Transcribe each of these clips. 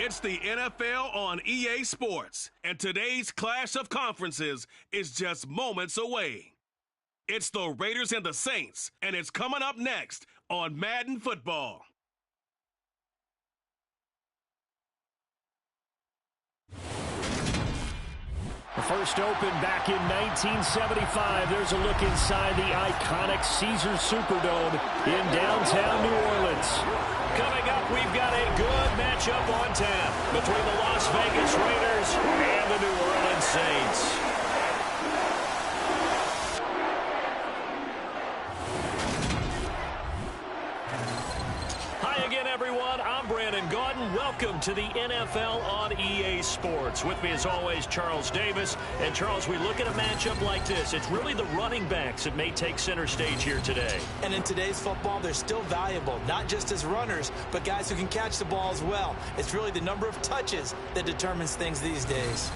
It's the NFL on EA Sports, and today's clash of conferences is just moments away. It's the Raiders and the Saints, and it's coming up next on Madden Football. The first open back in 1975. There's a look inside the iconic Caesars Superdome in downtown New Orleans. Coming up, we've got a good matchup on tap between the Las Vegas Raiders and the New Orleans Saints. Everyone, I'm Brandon Gaudin. Welcome to the NFL on EA Sports. With me as always, Charles Davis. And Charles, we look at a matchup like this. It's really the running backs that may take center stage here today. And in today's football, they're still valuable, not just as runners, but guys who can catch the ball as well. It's really the number of touches that determines things these days.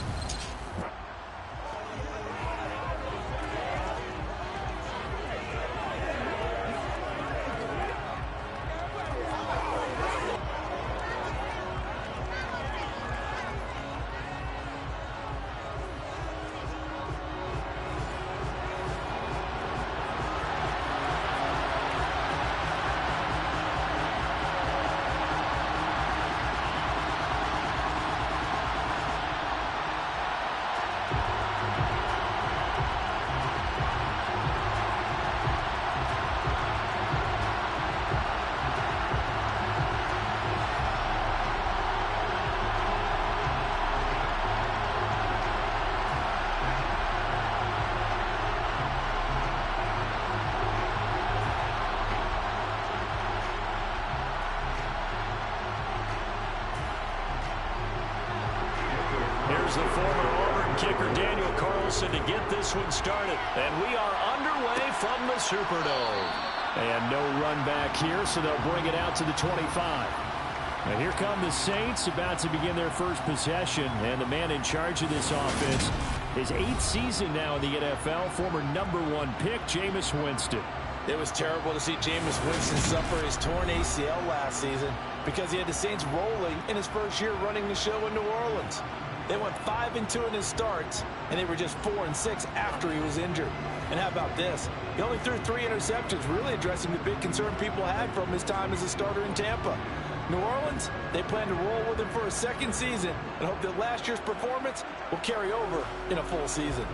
The former Auburn kicker Daniel Carlson to get this one started. And we are underway from the Superdome. And no run back here, so they'll bring it out to the 25. And here come the Saints about to begin their first possession. And the man in charge of this offense, his 8th season now in the NFL, former #1 pick, Jameis Winston. It was terrible to see Jameis Winston suffer his torn ACL last season because he had the Saints rolling in his first year running the show in New Orleans. They went 5-2 in his starts, and they were just 4-6 after he was injured. And how about this? He only threw 3 interceptions, really addressing the big concern people had from his time as a starter in Tampa. New Orleans, they plan to roll with him for a second season and hope that last year's performance will carry over in a full season.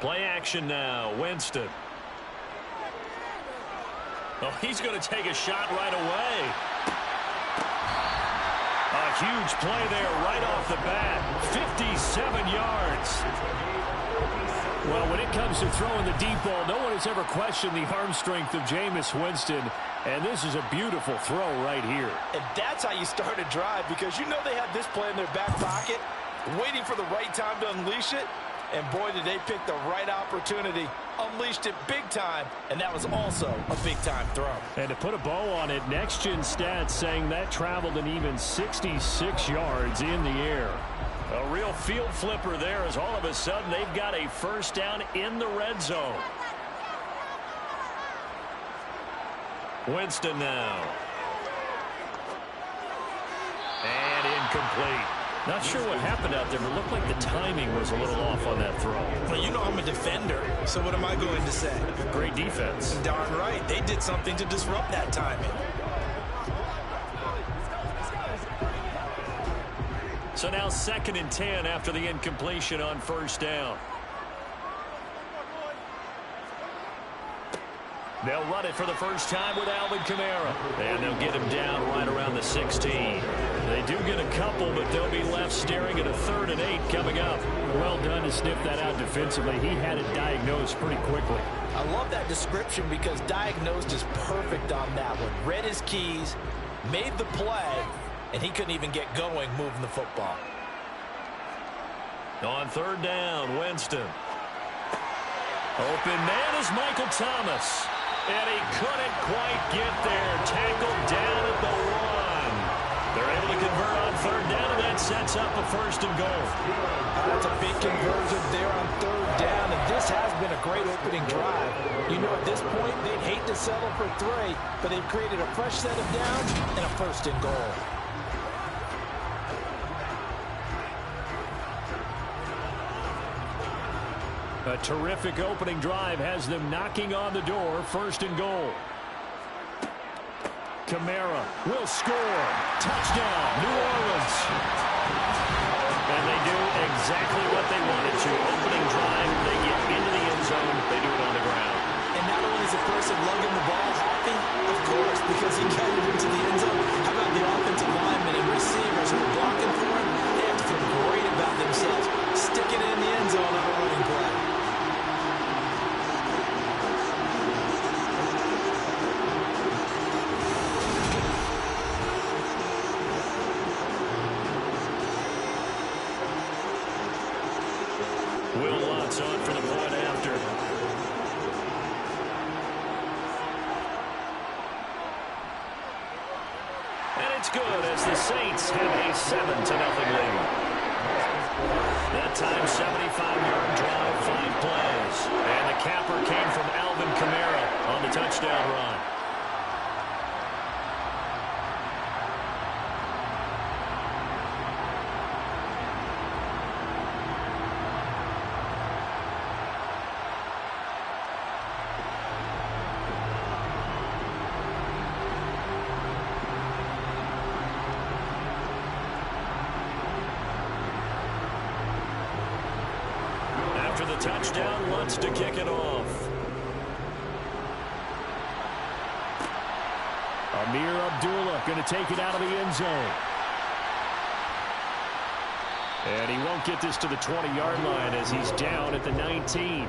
Play action now, Winston. Oh, he's going to take a shot right away. A huge play there right off the bat. 57 yards. Well, when it comes to throwing the deep ball, no one has ever questioned the arm strength of Jameis Winston. And this is a beautiful throw right here. And that's how you start a drive, because you know they have this play in their back pocket, waiting for the right time to unleash it. And boy, did they pick the right opportunity. Unleashed it big time, and that was also a big-time throw. And to put a bow on it, Next Gen Stats saying that traveled an even 66 yards in the air. A real field flipper there, as all of a sudden they've got a first down in the red zone. Winston now. And incomplete. Not sure what happened out there, but it looked like the timing was a little off on that throw. Well, you know I'm a defender, so what am I going to say? Great defense. Darn right. They did something to disrupt that timing. So now 2nd and 10 after the incompletion on first down. They'll run it for the first time with Alvin Kamara. And they'll get him down right around the 16. They do get a couple, but they'll be left staring at a 3rd and 8 coming up. Well done to sniff that out defensively. He had it diagnosed pretty quickly. I love that description because diagnosed is perfect on that one. Read his keys, made the play, and he couldn't even get going moving the football. On 3rd down, Winston. Open man is Michael Thomas. And he couldn't quite get there. Tackled down at the 1. They're able to convert on third down, and that sets up a first and goal. That's a big conversion there on third down, and this has been a great opening drive. You know, at this point, they'd hate to settle for 3, but they've created a fresh set of downs and a first and goal. A terrific opening drive has them knocking on the door, first and goal. Kamara will score. Touchdown, New Orleans. And they do exactly what they wanted to. Opening drive, they get into the end zone, they do it on the ground. And not only is the person lugging the ball happy, of course, because he got it into the end zone. How about the offensive linemen and receivers who are blocking for him? They have to feel great about themselves. Sticking it in the end zone on a running play. On for the point after. And it's good as the Saints have a 7-0 lead. That time 75-yard drive, 5 plays. And the capper came from Alvin Kamara on the touchdown run. Touchdown, wants to kick it off. Amir Abdullah going to take it out of the end zone. And he won't get this to the 20-yard line as he's down at the 19.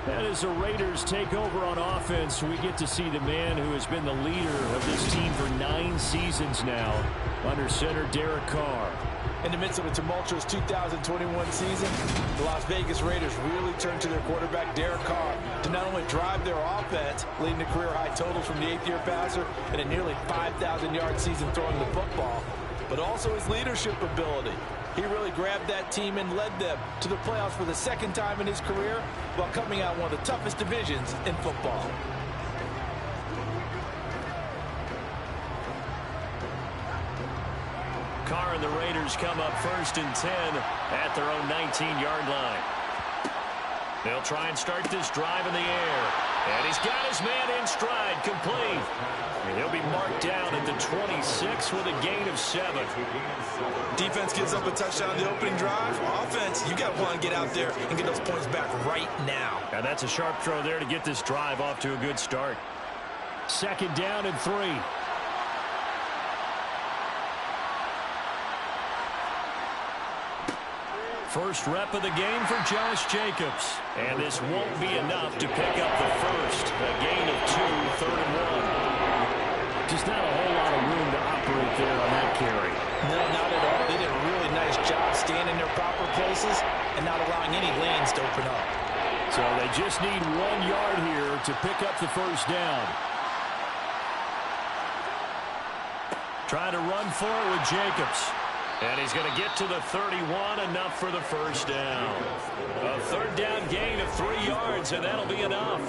And as the Raiders take over on offense, we get to see the man who has been the leader of this team for 9 seasons now, under center Derek Carr. In the midst of a tumultuous 2021 season, the Las Vegas Raiders really turned to their quarterback, Derek Carr, to not only drive their offense, leading to career-high totals from the 8th-year passer and a nearly 5,000-yard season throwing the football, but also his leadership ability. He really grabbed that team and led them to the playoffs for the 2nd time in his career while coming out one of the toughest divisions in football. Carr and the Raiders come up 1st and 10 at their own 19-yard line. They'll try and start this drive in the air. And he's got his man in stride, complete. And he'll be marked down at the 26 with a gain of 7. Defense gives up a touchdown on the opening drive. Offense, you got to want to get out there and get those points back right now. And that's a sharp throw there to get this drive off to a good start. 2nd down and 3. First rep of the game for Josh Jacobs. And this won't be enough to pick up the first. A gain of 2, 3rd and 1. Just not a whole lot of room to operate there on that carry. No, not at all. They did a really nice job staying in their proper places and not allowing any lanes to open up. So they just need 1 yard here to pick up the first down. Trying to run for it with Jacobs. And he's going to get to the 31, enough for the first down. A 3rd down gain of 3 yards, and that'll be enough.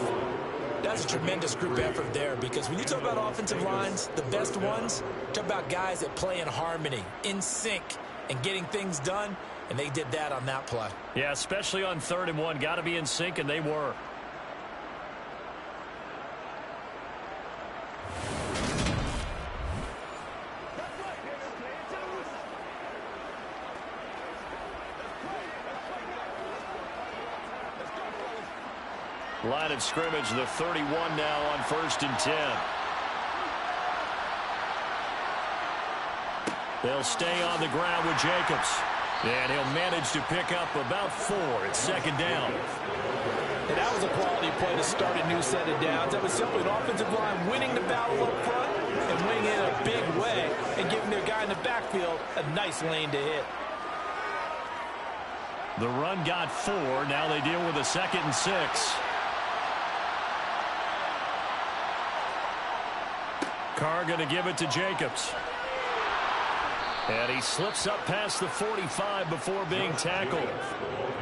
That's a tremendous group effort there, because when you talk about offensive lines, the best ones, talk about guys that play in harmony, in sync, and getting things done, and they did that on that play. Yeah, especially on 3rd and 1. Got to be in sync, and they were. Line of scrimmage, the 31 now on 1st and 10. They'll stay on the ground with Jacobs. And he'll manage to pick up about 4 at 2nd down. And that was a quality play to start a new set of downs. That was simply an offensive line winning the battle up front and winning it in a big way and giving their guy in the backfield a nice lane to hit. The run got 4. Now they deal with a 2nd and 6. Carr going to give it to Jacobs. And he slips up past the 45 before being tackled.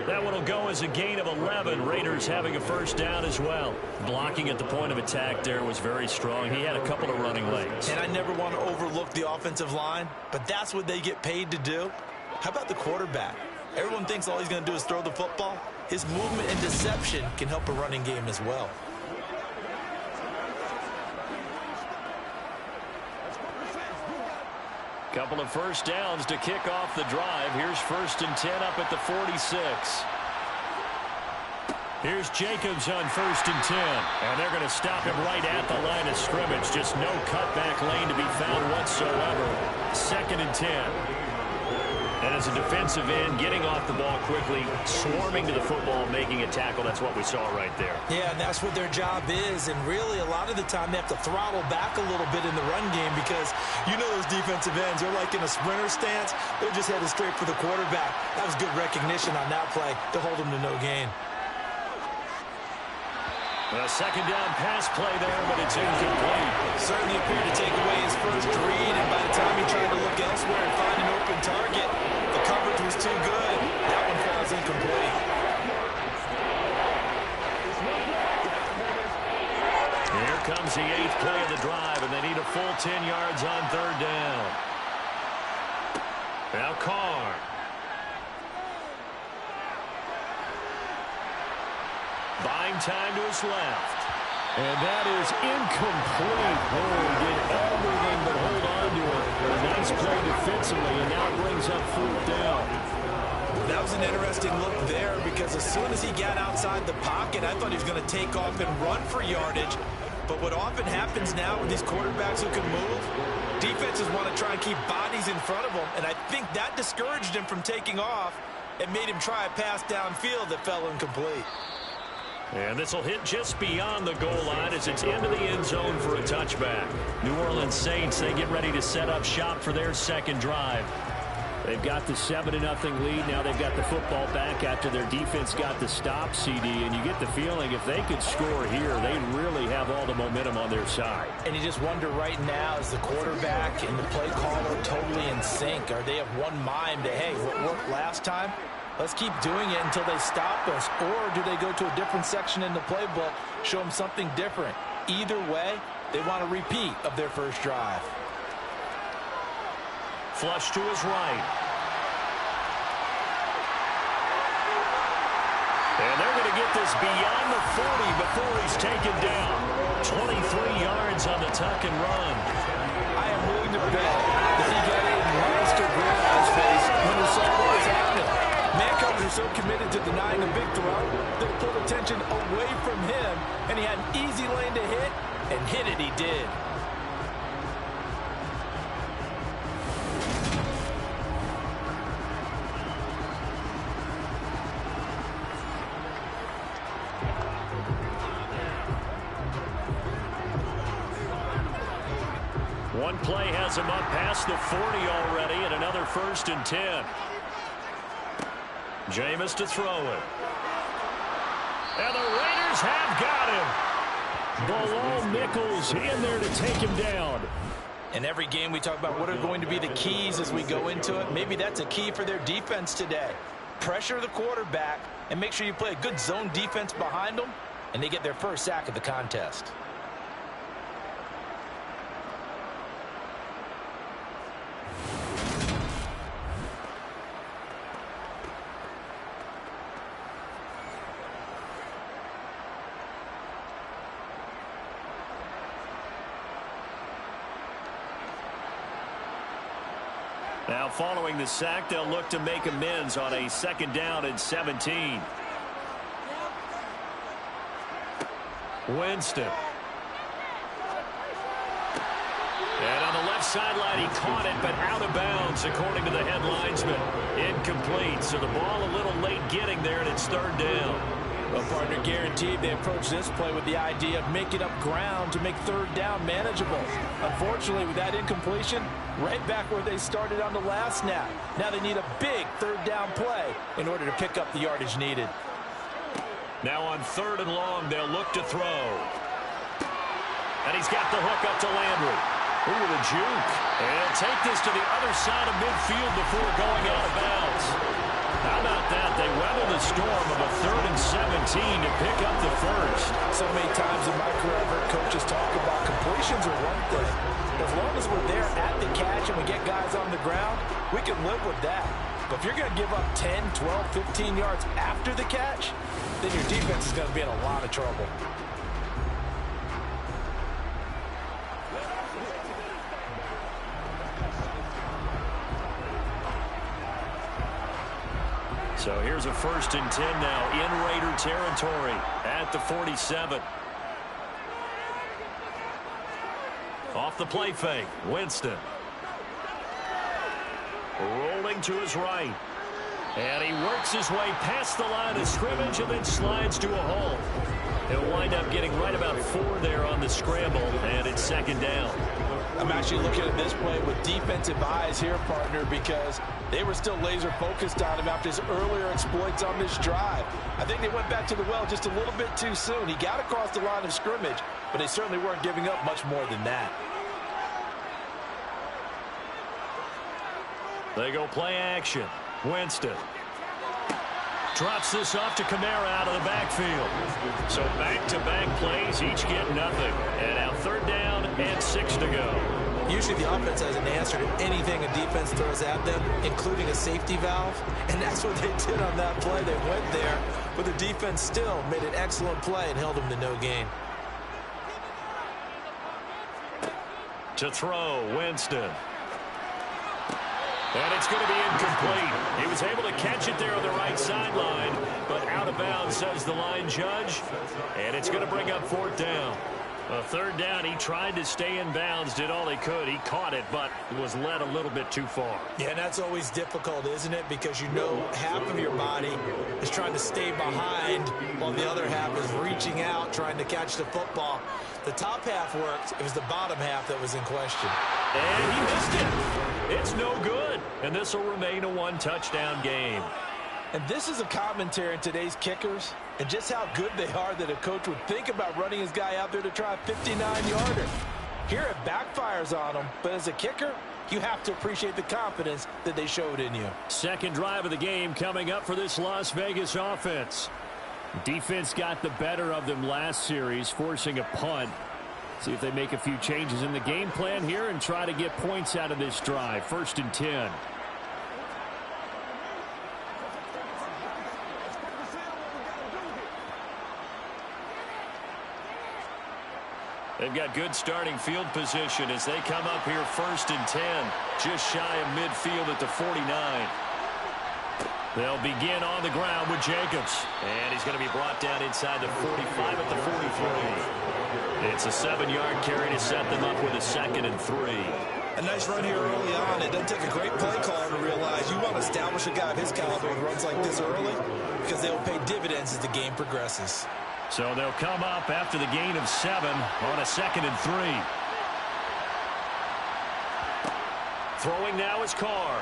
That one will go as a gain of 11. Raiders having a first down as well. Blocking at the point of attack there was very strong. He had a couple of running lanes. And I never want to overlook the offensive line, but that's what they get paid to do. How about the quarterback? Everyone thinks all he's going to do is throw the football. His movement and deception can help a running game as well. Couple of first downs to kick off the drive. Here's 1st and 10 up at the 46. Here's Jacobs on 1st and 10. And they're going to stop him right at the line of scrimmage. Just no cutback lane to be found whatsoever. 2nd and 10. And as a defensive end, getting off the ball quickly, swarming to the football, making a tackle. That's what we saw right there. Yeah, and that's what their job is. And really, a lot of the time, they have to throttle back a little bit in the run game because you know those defensive ends, they're like in a sprinter stance. They're just headed straight for the quarterback. That was good recognition on that play to hold them to no gain. A 2nd down pass play there, but it's incomplete. Certainly appeared to take away his first read, and by the time he tried to look elsewhere and find an open target, the coverage was too good. That one falls incomplete. Here comes the 8th play of the drive, and they need a full 10 yards on 3rd down. Now Carr. Buying time to his left. And that is incomplete. Oh, did everything but hold on to it. A nice play defensively, and now brings up 4th down. That was an interesting look there because as soon as he got outside the pocket, I thought he was going to take off and run for yardage. But what often happens now with these quarterbacks who can move, defenses want to try and keep bodies in front of them, and I think that discouraged him from taking off and made him try a pass downfield that fell incomplete. And this will hit just beyond the goal line as it's into the end zone for a touchback. New Orleans Saints, they get ready to set up shop for their second drive. They've got the 7-0 lead. Now they've got the football back after their defense got the stop, CD. And you get the feeling if they could score here, they really have all the momentum on their side. And you just wonder right now, is the quarterback and the play caller totally in sync? Are they of one mind that, hey, what worked last time? Let's keep doing it until they stop us. Or do they go to a different section in the playbook, show them something different? Either way, they want a repeat of their first drive. Flush to his right. And they're going to get this beyond the 40 before he's taken down. 23 yards on the tuck and run. I am willing to bet that he got a monster grin on his face when he saw what was happening. Man-coverage are so committed to denying a big throw that it pulled attention away from him, and he had an easy lane to hit, and hit it he did. One play has him up past the 40 already, and another 1st and 10. Jameis to throw it. And the Raiders have got him. Bilal Nichols in there to take him down. In every game we talk about what are going to be the keys as we go into it. Maybe that's a key for their defense today. Pressure the quarterback and make sure you play a good zone defense behind them, and they get their first sack of the contest. Now following the sack, they'll look to make amends on a 2nd down and 17. Winston. And on the left sideline, he caught it, but out of bounds, according to the head linesman. Incomplete, so the ball a little late getting there, and it's 3rd down. Well, partner, guaranteed they approach this play with the idea of making up ground to make 3rd down manageable. Unfortunately, with that incompletion, right back where they started on the last snap. Now they need a big 3rd down play in order to pick up the yardage needed. Now on 3rd and long, they'll look to throw. And he's got the hook up to Landry. Ooh, with a juke. And he'll take this to the other side of midfield before going out of bounds. How about that? They weather the storm of a 3rd and 17 to pick up the first. So many times in my career, I've heard coaches talk about completions are one thing. As long as we're there at the catch and we get guys on the ground, we can live with that. But if you're going to give up 10, 12, 15 yards after the catch, then your defense is going to be in a lot of trouble. So here's a 1st and 10 now in Raider territory at the 47. Off the play fake, Winston. Rolling to his right. And he works his way past the line of scrimmage and then slides to a halt. He'll wind up getting right about 4 there on the scramble, and it's 2nd down. I'm actually looking at this play with defensive eyes here, partner, because they were still laser focused on him after his earlier exploits on this drive. I think they went back to the well just a little bit too soon. He got across the line of scrimmage, but they certainly weren't giving up much more than that. They go play action. Winston drops this off to Kamara out of the backfield. So back-to-back plays, each get nothing. And now 3rd down and 6 to go. Usually the offense has an answer to anything a defense throws at them, including a safety valve. And that's what they did on that play. They went there, but the defense still made an excellent play and held them to no gain. To throw, Winston. And it's going to be incomplete. He was able to catch it there on the right sideline, but out of bounds, says the line judge. And it's going to bring up 4th down. A 3rd down, he tried to stay in bounds, did all he could. He caught it, but was led a little bit too far. Yeah, and that's always difficult, isn't it? Because you know half of your body is trying to stay behind while the other half is reaching out, trying to catch the football. The top half worked. It was the bottom half that was in question. And he missed it. It's no good. And this will remain a 1-touchdown game. And this is a commentary in today's kickers and just how good they are that a coach would think about running his guy out there to try a 59-yarder. Here it backfires on him, but as a kicker, you have to appreciate the confidence that they showed in you. 2nd drive of the game coming up for this Las Vegas offense. Defense got the better of them last series, forcing a punt. See if they make a few changes in the game plan here and try to get points out of this drive. 1st and 10. They've got good starting field position as they come up here 1st and 10, just shy of midfield at the 49. They'll begin on the ground with Jacobs. And he's going to be brought down inside the 45 at the 43. It's a 7-yard carry to set them up with a 2nd and 3. A nice run here early on. It doesn't take a great play caller to realize you want to establish a guy of his caliber with runs like this early because they'll pay dividends as the game progresses. So they'll come up after the gain of 7 on a 2nd and 3. Throwing now is Carr.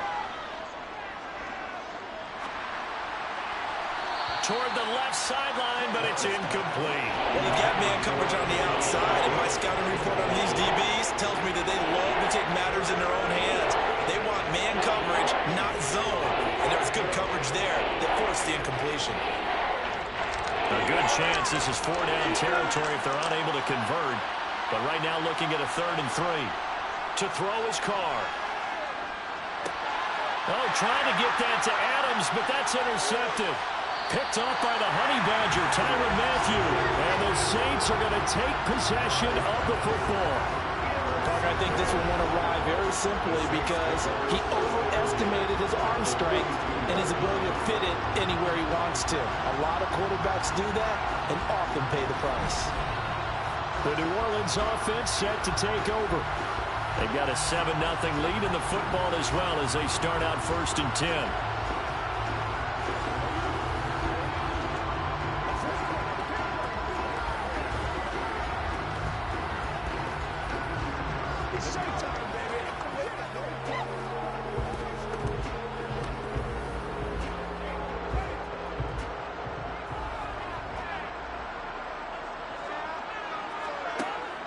Toward the left sideline, but it's incomplete. Well, you've got man coverage on the outside, and my scouting report on these DBs tells me that they love to take matters in their own hands. They want man coverage, not zone. And there was good coverage there that forced the incompletion. A good chance this is 4-down territory if they're unable to convert. But right now looking at a 3rd and 3. To throw is Carr. Oh, trying to get that to Adams, but that's intercepted. Picked off by the Honey Badger, Tyrann Mathieu. And the Saints are going to take possession of the football. I think this will want to ride very simply because he overestimated his arm strength and his ability to fit it anywhere he wants to. A lot of quarterbacks do that and often pay the price. The New Orleans offense set to take over. They've got a 7-0 lead in the football as well as they start out 1st and 10.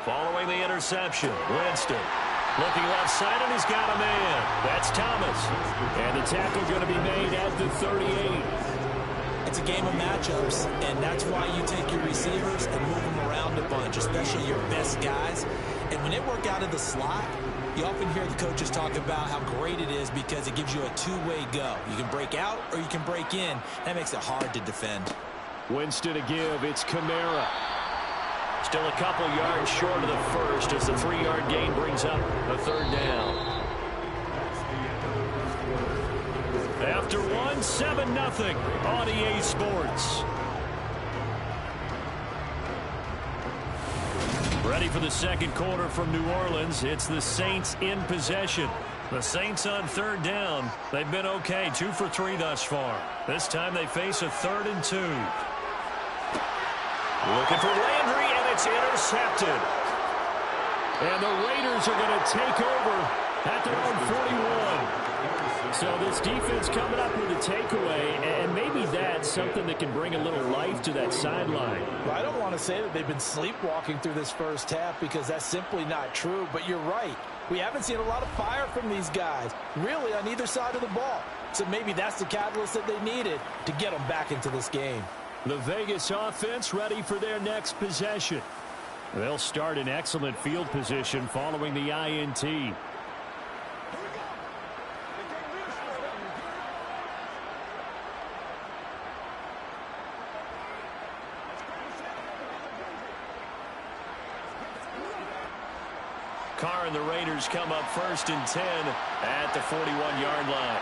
Following the interception, Winston Looking left side, and he's got a man. That's Thomas. And the tackle going to be made at the 38. It's a game of matchups, and that's why you take your receivers and move them around a bunch, especially your best guys. And when they work out of the slot, you often hear the coaches talk about how great it is because it gives you a two-way go. You can break out or you can break in. That makes it hard to defend. Winston to give. It's Kamara. Still a couple yards short of the first as the 3-yard gain brings up a third down. After 7-0 on EA Sports. Ready for the second quarter from New Orleans. It's the Saints in possession. The Saints on third down. They've been okay, 2 for 3 thus far. This time they face a 3rd and 2. Looking for Landry, and it's intercepted. And the Raiders are going to take over at their own 41. So this defense coming up with a takeaway, and maybe that's something that can bring a little life to that sideline. Well, I don't want to say that they've been sleepwalking through this first half because that's simply not true, but you're right. We haven't seen a lot of fire from these guys, really on either side of the ball. So maybe that's the catalyst that they needed to get them back into this game. The Vegas offense ready for their next possession. They'll start in excellent field position following the INT. Carr and the Raiders come up 1st and 10 at the 41-yard line.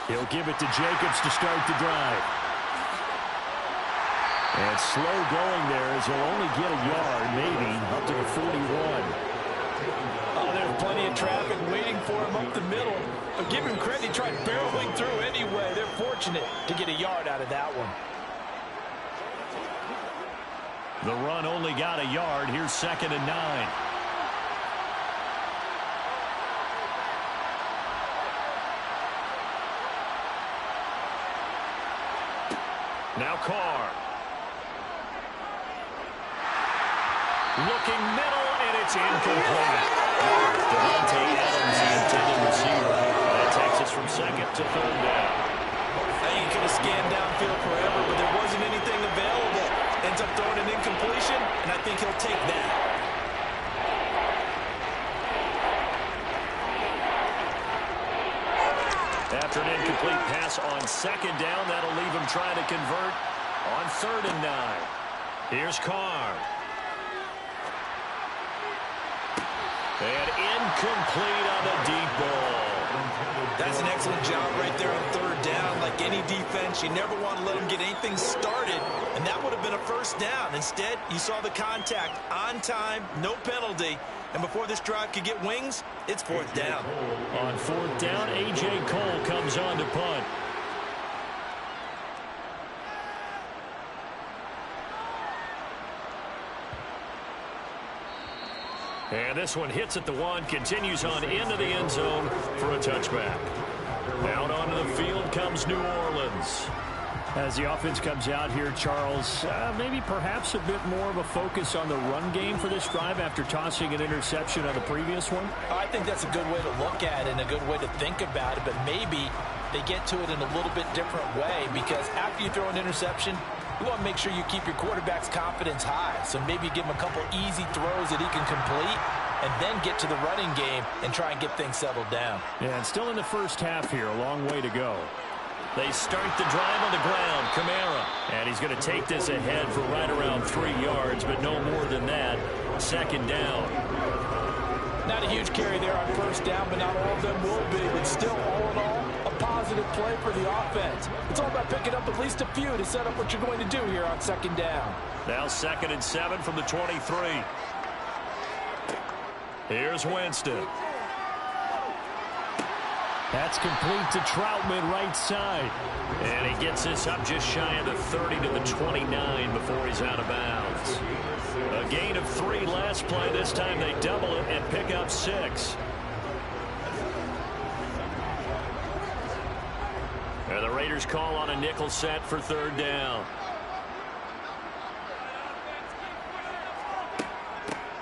He'll give it to Jacobs to start the drive. And slow going there as he'll only get a yard, maybe, up to the 41. Oh, there's plenty of traffic waiting for him up the middle. But give him credit, he tried barreling through anyway. They're fortunate to get a yard out of that one. The run only got a yard. Here's 2nd and 9. Now Carr. Looking middle, and it's incomplete. Devontae Adams, the intended receiver. That takes us from 2nd to 3rd down. You could have scanned downfield forever, but there wasn't anything available. Ends up throwing an incompletion, and I think he'll take that. After an incomplete pass on 2nd down, that'll leave him trying to convert on 3rd and 9. Here's Carr. And incomplete on the deep ball. That's an excellent job right there on 3rd down. Like any defense, you never want to let them get anything started, and that would have been a 1st down. Instead, you saw the contact on time, no penalty, and before this drive could get wings, it's 4th down. On 4th down, A.J. Cole comes on to punt. And this one hits at the 1, continues on into the end zone for a touchback. Out onto the field comes New Orleans. As the offense comes out here, Charles, maybe perhaps a bit more of a focus on the run game for this drive after tossing an interception on the previous one? I think that's a good way to look at it and a good way to think about it, but maybe they get to it in a little bit different way because after you throw an interception, you want to make sure you keep your quarterback's confidence high. So maybe give him a couple easy throws that he can complete and then get to the running game and try and get things settled down. Yeah, and still in the first half here, a long way to go. They start the drive on the ground. Kamara. And he's going to take this ahead for right around 3 yards, but no more than that. 2nd down. Not a huge carry there on 1st down, but not all of them will be. But still, all in all, a positive play for the offense. It's all about picking up at least a few to set up what you're going to do here on 2nd down. Now 2nd and 7 from the 23. Here's Winston. That's complete to Troutman right side. And he gets this up just shy of the 30 to the 29 before he's out of bounds. A gain of 3 last play. This time they double it and pick up 6. And the Raiders call on a nickel set for 3rd down.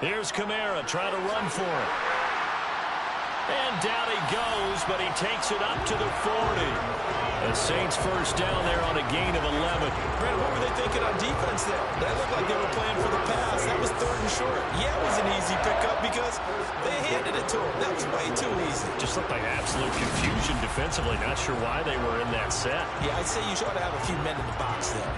Here's Kamara trying to run for it. And down he goes, but he takes it up to the 40. The Saints first down there on a gain of 11. Brandon, what were they thinking on defense there? That looked like they were playing for the pass. That was 3rd and short. Yeah, it was an easy pickup because they handed it to him. That was way too easy. Just looked like absolute confusion defensively. Not sure why they were in that set. Yeah, I'd say you ought to have a few men in the box there.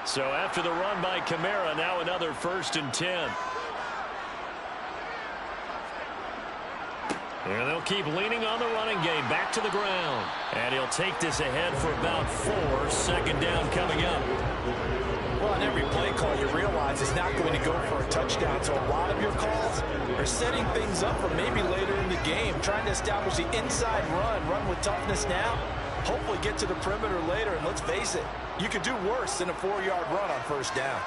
So after the run by Kamara, now another 1st and 10. And they'll keep leaning on the running game. Back to the ground. And he'll take this ahead for about 4. 2nd down coming up. Well, on every play call, you realize it's not going to go for a touchdown. So a lot of your calls are setting things up for maybe later in the game, trying to establish the inside run with toughness now. Hopefully get to the perimeter later, and let's face it, you could do worse than a 4-yard run on 1st down.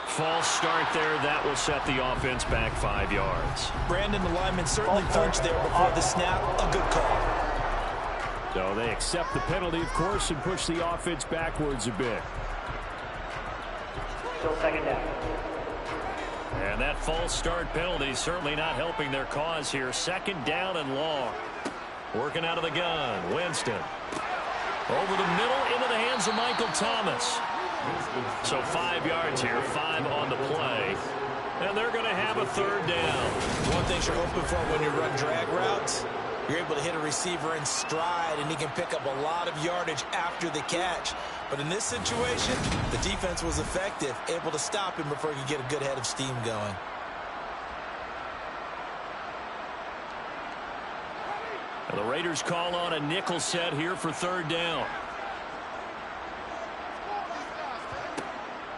False start there. That will set the offense back 5 yards. Brandon, the lineman certainly flinched there before the snap. A good call. So they accept the penalty, of course, and push the offense backwards a bit. Still 2nd down. And that false start penalty certainly not helping their cause here. 2nd down and long. Working out of the gun. Winston. Over the middle into the hands of Michael Thomas. So 5 yards here, 5 on the play. And they're going to have a 3rd down. One thing you're hoping for when you run drag routes, you're able to hit a receiver in stride, and he can pick up a lot of yardage after the catch. But in this situation, the defense was effective, able to stop him before he could get a good head of steam going. And the Raiders call on a nickel set here for 3rd down.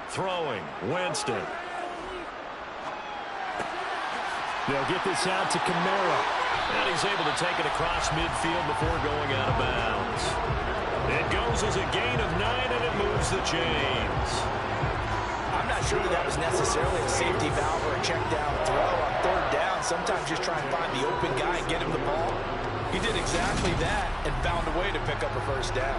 Throwing, Winston. They'll get this out to Kamara. And he's able to take it across midfield before going out of bounds. It goes as a gain of 9, and it moves the chains. I'm not sure that was necessarily a safety valve or a check down throw on 3rd down. Sometimes just try and find the open guy and get him the ball. He did exactly that and found a way to pick up a 1st down.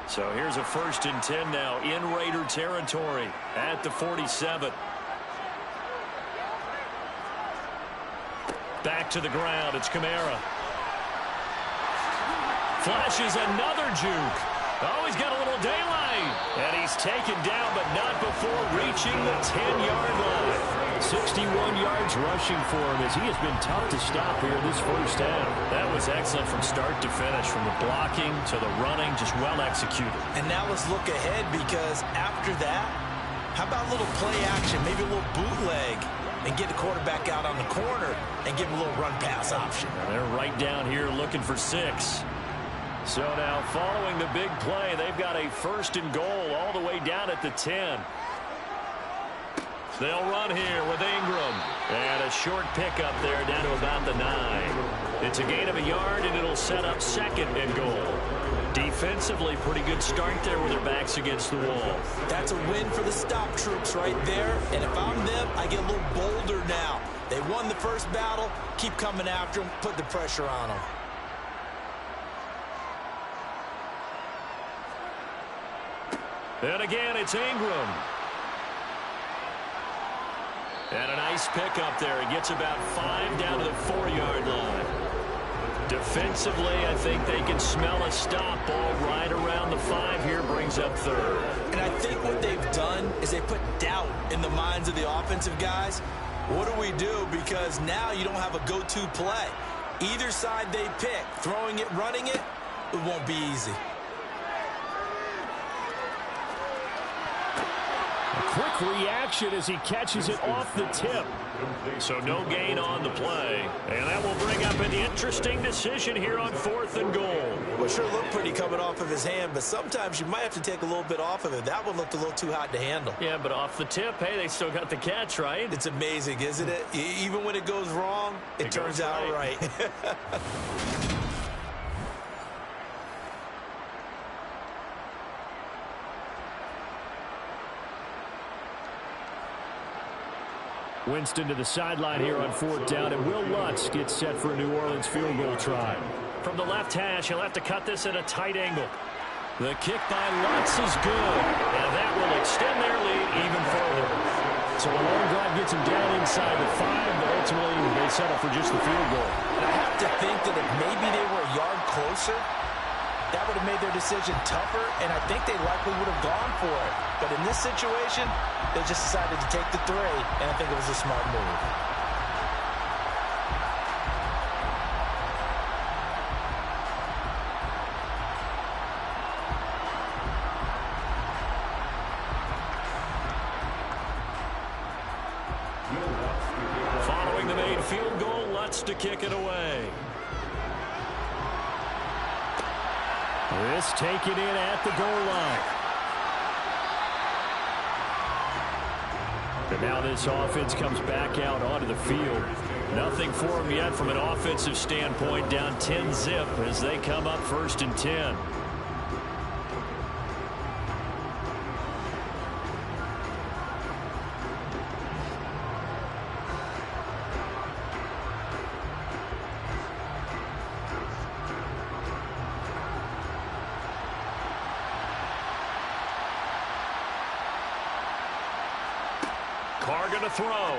So here's a 1st and 10 now in Raider territory at the 47. Back to the ground. It's Kamara. Flashes another juke. Oh, he's got a little daylight. And he's taken down, but not before reaching the 10-yard line. 61 yards rushing for him as he has been tough to stop here this 1st half. That was excellent from start to finish, from the blocking to the running, just well executed. And now let's look ahead, because after that, how about a little play action, maybe a little bootleg, and get the quarterback out on the corner and give him a little run pass option. And they're right down here looking for 6. So now following the big play, they've got a 1st and goal all the way down at the 10. They'll run here with Ingram. And a short pickup there down to about the 9. It's a gain of a yard, and it'll set up 2nd and goal. Defensively, pretty good start there with their backs against the wall. That's a win for the stop troops right there. And if I'm them, I get a little bolder now. They won the 1st battle. Keep coming after them. Put the pressure on them. And again, it's Ingram. And a nice pickup there. He gets about 5 down to the 4-yard line. Defensively, I think they can smell a stop. Ball right around the 5 here, brings up 3rd. And I think what they've done is they put doubt in the minds of the offensive guys. What do we do? Because now you don't have a go-to play. Either side they pick, throwing it, running it, it won't be easy. Quick reaction as he catches it off the tip. So no gain on the play. And that will bring up an interesting decision here on 4th and goal. Well, sure looked pretty coming off of his hand, but sometimes you might have to take a little bit off of it. That one looked a little too hot to handle. Yeah, but off the tip, hey, they still got the catch, right? It's amazing, isn't it? Even when it goes wrong, it turns out right. Winston to the sideline here on 4th down, and Will Lutz gets set for a New Orleans field goal try. From the left hash, he'll have to cut this at a tight angle. The kick by Lutz is good, and that will extend their lead even further. So a long drive gets him down inside the 5, but ultimately they settle for just the field goal. And I have to think that if maybe they were a yard closer, that would have made their decision tougher, and I think they likely would have gone for it. But in this situation, they just decided to take the 3, and I think it was a smart move. Following the made field goal, Lutz to kick it away. This taken in at the goal line. And now this offense comes back out onto the field. Nothing for them yet from an offensive standpoint, down 10-zip as they come up 1st and 10. Carr going to throw.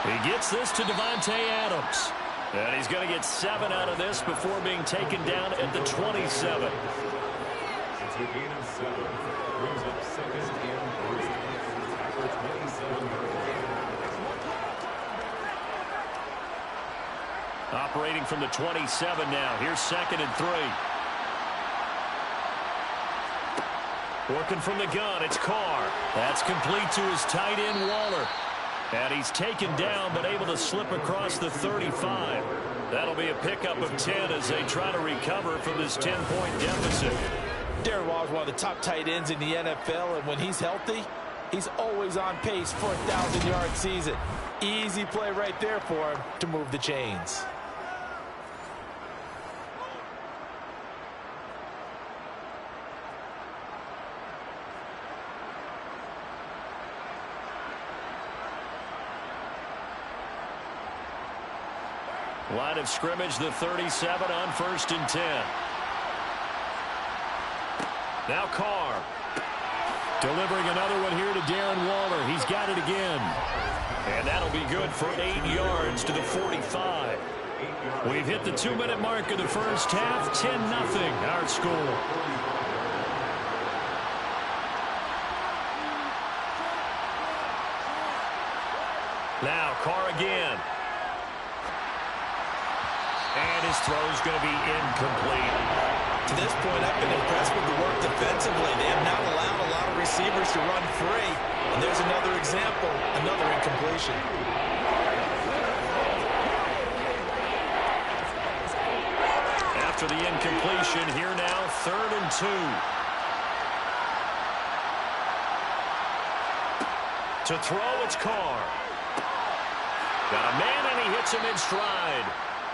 He gets this to Devontae Adams. And he's going to get 7 out of this before being taken down at the 27. Operating from the 27 now. Here's 2nd and 3. Working from the gun, it's Carr. That's complete to his tight end, Waller. And he's taken down, but able to slip across the 35. That'll be a pickup of 10 as they try to recover from this 10-point deficit. Darren Waller is one of the top tight ends in the NFL, and when he's healthy, he's always on pace for a 1,000-yard season. Easy play right there for him to move the chains. Line of scrimmage, the 37 on 1st and 10. Now Carr. Delivering another one here to Darren Waller. He's got it again. And that'll be good for 8 yards to the 45. We've hit the 2-minute mark of the first half. 10-0 our score. Now Carr again. And his throw's going to be incomplete. To this point, I've been impressed with the work defensively. They have not allowed a lot of receivers to run free. And there's another example, another incompletion. After the incompletion, here now, 3rd and 2. To throw, it's Carr. Got a man, and he hits him in stride.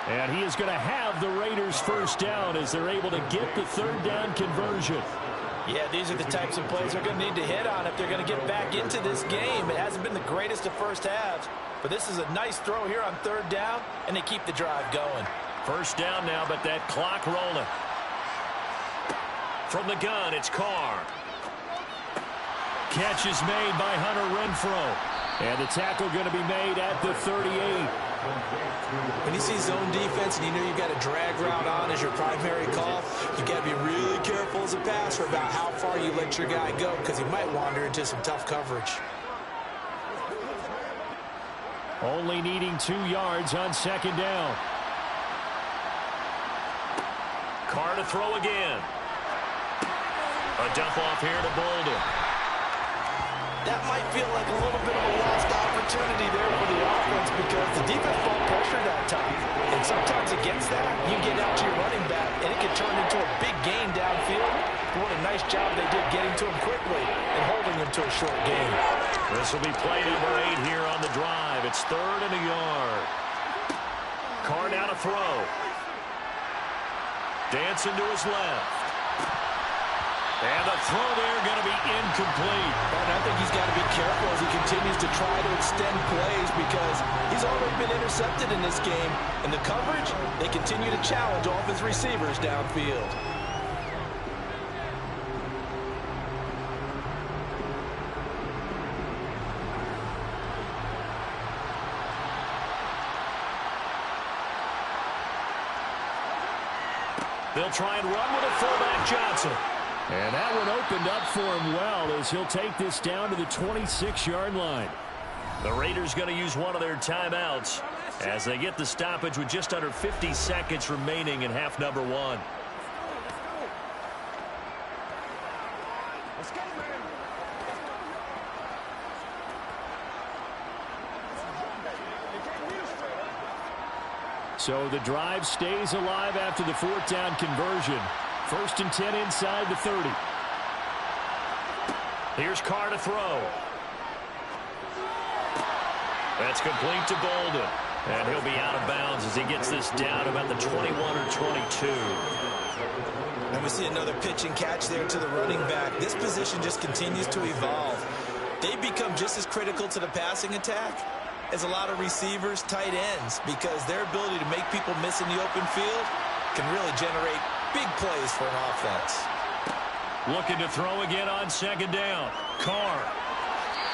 And he is going to have the Raiders first down as they're able to get the 3rd down conversion. Yeah, these are the types of plays they're going to need to hit on if they're going to get back into this game. It hasn't been the greatest of first halves, but this is a nice throw here on 3rd down, and they keep the drive going. First down now, but that clock rolling. From the gun, it's Carr. Catch is made by Hunter Renfrow. And the tackle going to be made at the 38. When you see zone defense and you know you've got a drag route on as your primary call, you've got to be really careful as a passer about how far you let your guy go because he might wander into some tough coverage. Only needing 2 yards on 2nd down. Carr to throw again. A dump off here to Bolden. That might feel like a little bit of a lost opportunity there for the offense because the defense ball pressure that time. And sometimes against that, you get out to your running back, and it can turn into a big gain downfield. But what a nice job they did getting to him quickly and holding him to a short gain. This will be play number 8 here on the drive. It's 3rd and a yard. Carr now to throw. Dancing to his left. And the throw there going to be incomplete. And I think he's got to be careful as he continues to try to extend plays because he's already been intercepted in this game. And the coverage, they continue to challenge all of his receivers downfield. They'll try and run with a fullback Johnson. And that one opened up for him well as he'll take this down to the 26-yard line. The Raiders going to use one of their timeouts as they get the stoppage with just under 50 seconds remaining in half number one. Let's go, man. So the drive stays alive after the fourth down conversion. 1st and 10 inside the 30. Here's Carr to throw. That's complete to Bolden. And he'll be out of bounds as he gets this down about the 21 or 22. And we see another pitch and catch there to the running back. This position just continues to evolve. They become just as critical to the passing attack as a lot of receivers, tight ends, because their ability to make people miss in the open field can really generate big plays for an offense. Looking to throw again on 2nd down. Carr.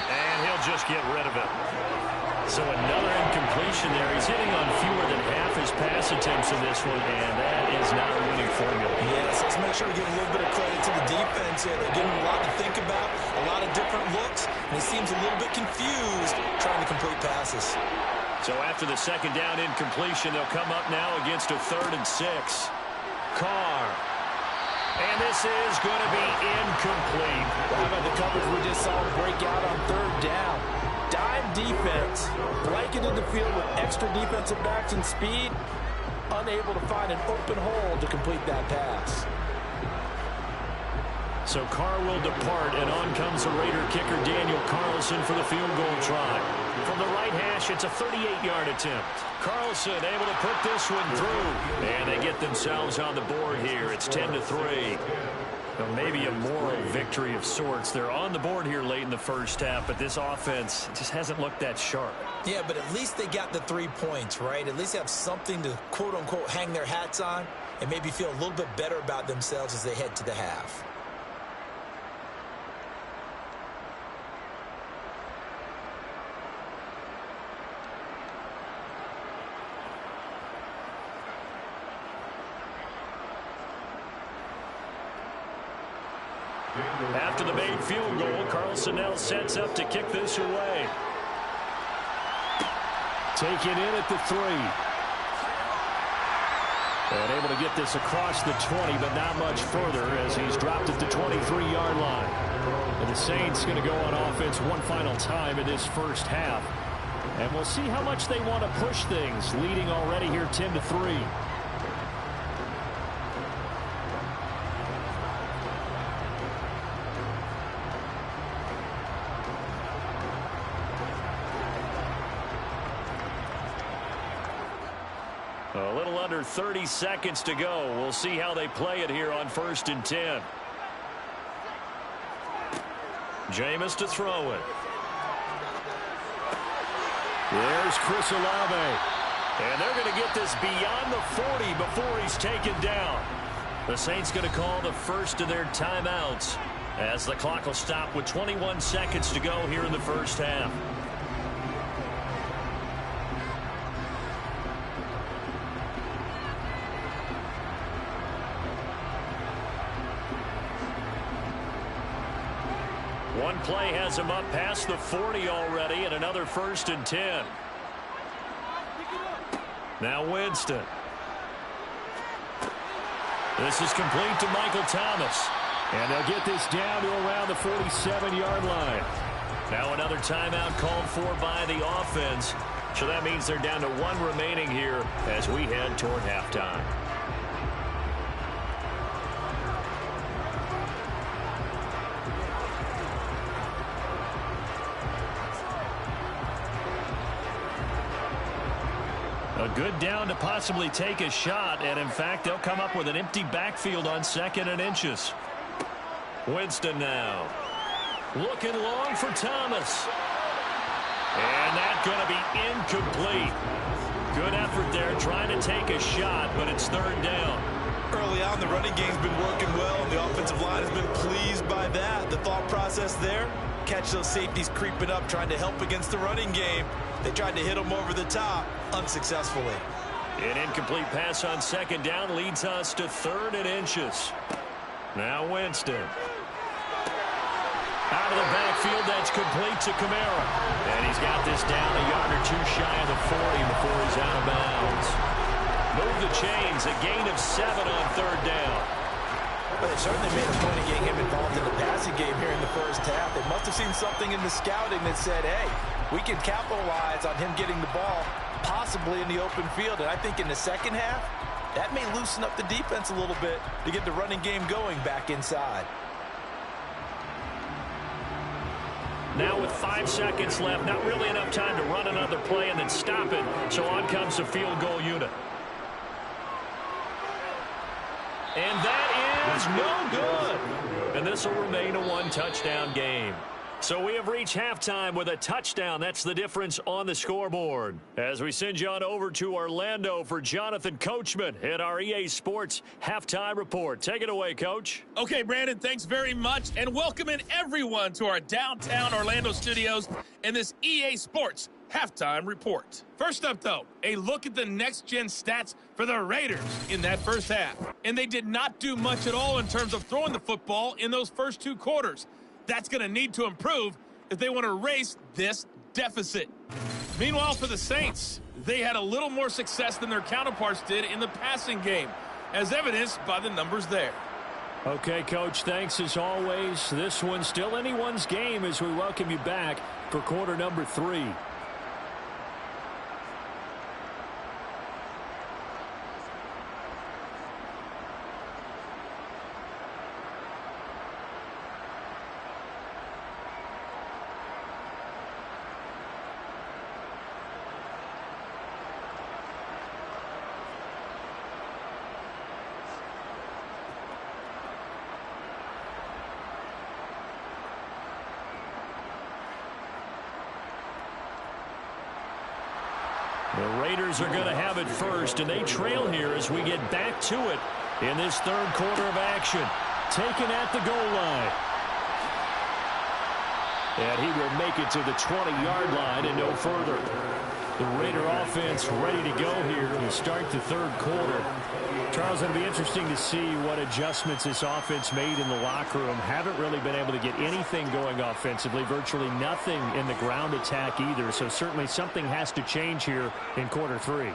And he'll just get rid of it. So another incompletion there. He's hitting on fewer than half his pass attempts in this one, and that is not a winning formula. Yes, let's make sure we give a little bit of credit to the defense here. They're giving him a lot to think about, a lot of different looks, and he seems a little bit confused trying to complete passes. So after the 2nd down incompletion, they'll come up now against a 3rd and 6. Carr. And this is going to be incomplete. How about the coverage we just saw break out on 3rd down? Dime defense, blanketed the field with extra defensive backs and speed, unable to find an open hole to complete that pass. So Carr will depart, and on comes the Raider kicker Daniel Carlson for the field goal try. From the right hash, it's a 38-yard attempt. Carlson able to put this one through, and they get themselves on the board here. It's 10-3. Well, maybe a moral victory of sorts. They're on the board here late in the first half, but this offense just hasn't looked that sharp. Yeah, but at least they got the 3 points, right? At least they have something to, quote-unquote, hang their hats on and maybe feel a little bit better about themselves as they head to the half. After the made field goal, Carlson now sets up to kick this away. Taken in at the 3. And able to get this across the 20, but not much further as he's dropped at the 23-yard line. And the Saints going to go on offense one final time in this first half. And we'll see how much they want to push things, leading already here 10-3. A little under 30 seconds to go. We'll see how they play it here on 1st and 10. Jameis to throw it. There's Chris Olave. And they're going to get this beyond the 40 before he's taken down. The Saints going to call the first of their timeouts as the clock will stop with 21 seconds to go here in the first half. One play has him up past the 40 already, and another 1st and 10. Now Winston. This is complete to Michael Thomas. And they'll get this down to around the 47-yard line. Now another timeout called for by the offense. So that means they're down to 1 remaining here as we head toward halftime. A good down to possibly take a shot, and in fact, they'll come up with an empty backfield on 2nd and inches. Winston now. Looking long for Thomas. And that's going to be incomplete. Good effort there trying to take a shot, but it's third down. Early on, the running game's been working well, and the offensive line has been pleased by that. The thought process there, catch those safeties creeping up, trying to help against the running game. They tried to hit them over the top, unsuccessfully. An incomplete pass on second down leads us to 3rd and inches. Now Winston. Out of the backfield, that's complete to Kamara. And he's got this down a yard or two shy of the 40 before he's out of bounds. Move the chains, a gain of 7 on 3rd down. But they certainly made a point of getting him involved in the passing game here in the first half. They must have seen something in the scouting that said, hey, we can capitalize on him getting the ball, possibly in the open field. And I think in the second half, that may loosen up the defense a little bit to get the running game going back inside. Now with 5 seconds left, not really enough time to run another play and then stop it. So on comes the field goal unit. And that is no good. And this will remain a 1-touchdown game. So we have reached halftime with a touchdown. That's the difference on the scoreboard. As we send you on over to Orlando for Jonathan Coachman at our EA Sports Halftime Report. Take it away, Coach. Okay, Brandon, thanks very much. And welcome in everyone to our downtown Orlando studios and this EA Sports Halftime Report. First up, though, a look at the next-gen stats for the Raiders in that first half. And they did not do much at all in terms of throwing the football in those first 2 quarters. That's going to need to improve if they want to erase this deficit. Meanwhile, for the Saints, they had a little more success than their counterparts did in the passing game, as evidenced by the numbers there. Okay, Coach, thanks as always. This one's still anyone's game as we welcome you back for quarter number 3. The Raiders are going to have it first, and they trail here as we get back to it in this third quarter of action. Taken at the goal line. And he will make it to the 20-yard line and no further. The Raider offense ready to go here to start the third quarter. Charles, it'll be interesting to see what adjustments this offense made in the locker room. Haven't really been able to get anything going offensively, virtually nothing in the ground attack either. So certainly something has to change here in quarter 3.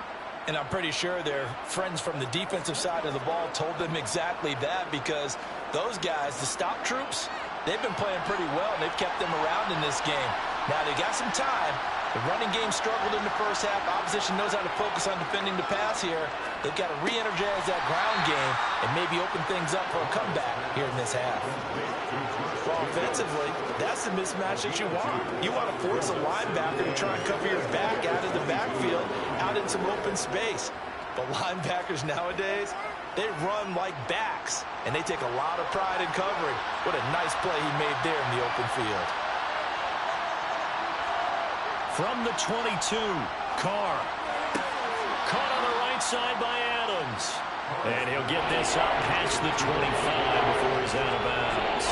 And I'm pretty sure their friends from the defensive side of the ball told them exactly that, because those guys, the stop troops, they've been playing pretty well, and they've kept them around in this game. Now, they got some time. The running game struggled in the first half. Opposition knows how to focus on defending the pass here. They've got to re-energize that ground game and maybe open things up for a comeback here in this half. Well, offensively, that's the mismatch that you want. You want to force a linebacker to try and cover your back out of the backfield, out in some open space. But linebackers nowadays, they run like backs, and they take a lot of pride in covering. What a nice play he made there in the open field. From the 22, Carr. Caught on the right side by Adams. And he'll get this up past the 25 before he's out of bounds.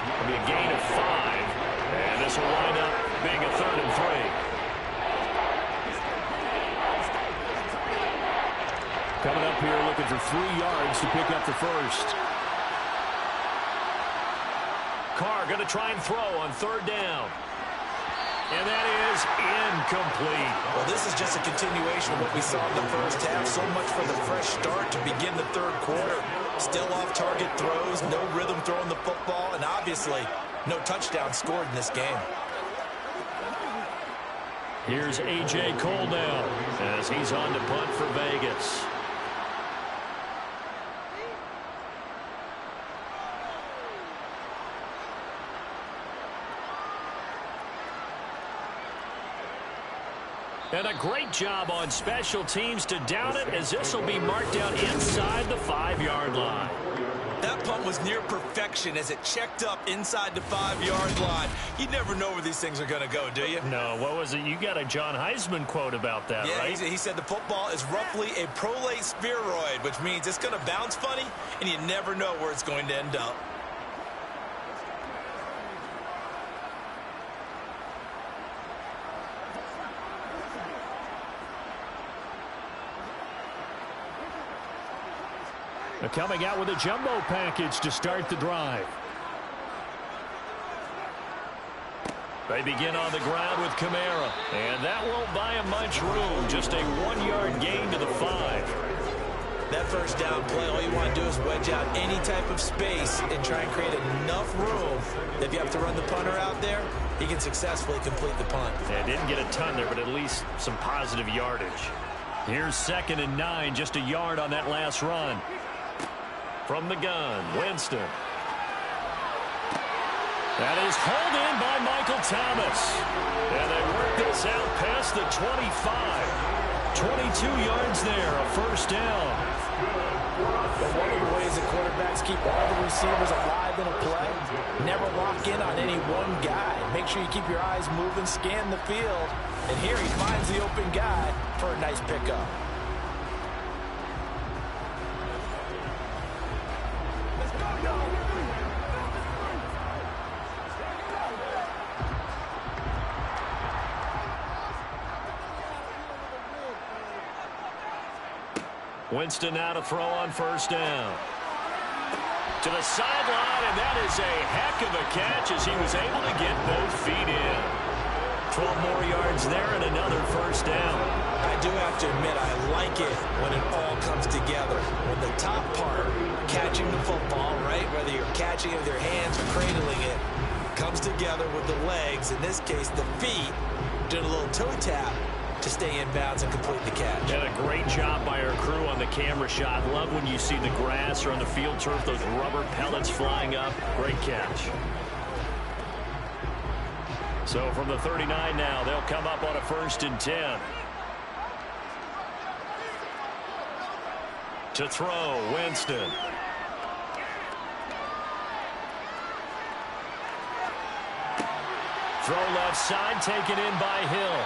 It'll be a gain of 5. And this will wind up being a 3rd and 3. Coming up here looking for 3 yards to pick up the first. Carr going to try and throw on 3rd down. And that is incomplete. Well, this is just a continuation of what we saw in the first half. So much for the fresh start to begin the third quarter. Still off-target throws, no rhythm throwing the football, and obviously no touchdown scored in this game. Here's A.J. Cole now as he's on to punt for Vegas. And a great job on special teams to down it, as this will be marked down inside the 5-yard line. That punt was near perfection as it checked up inside the 5-yard line. You never know where these things are going to go, do you? No, what was it? You got a John Heisman quote about that, right? Yeah, he said the football is roughly a prolate spheroid, which means it's going to bounce funny, and you never know where it's going to end up. They're coming out with a jumbo package to start the drive. They begin on the ground with Kamara, and that won't buy him much room. Just a 1-yard gain to the 5. That first down play, all you want to do is wedge out any type of space and try and create enough room that if you have to run the punter out there, he can successfully complete the punt. Yeah, didn't get a ton there, but at least some positive yardage. Here's 2nd and 9, just a yard on that last run. From the gun, Winston. That is hauled in by Michael Thomas. And they work this out past the 25. 22 yards there, a first down. But one of the ways that quarterbacks keep all the receivers alive in a play, never lock in on any one guy. Make sure you keep your eyes moving, scan the field. And here he finds the open guy for a nice pickup. Winston now to throw on first down. To the sideline, and that is a heck of a catch as he was able to get both feet in. 12 more yards there and another first down. I do have to admit, I like it when it all comes together. When the top part, catching the football, right, whether you're catching it with your hands or cradling it, comes together with the legs, in this case the feet, doing a little toe tap to stay in bounds and complete the catch. And a great job by our crew on the camera shot. Love when you see the grass or on the field turf, those rubber pellets flying up. Great catch. So from the 39 now, they'll come up on a 1st and 10. To throw, Winston. Throw left side, taken in by Hill.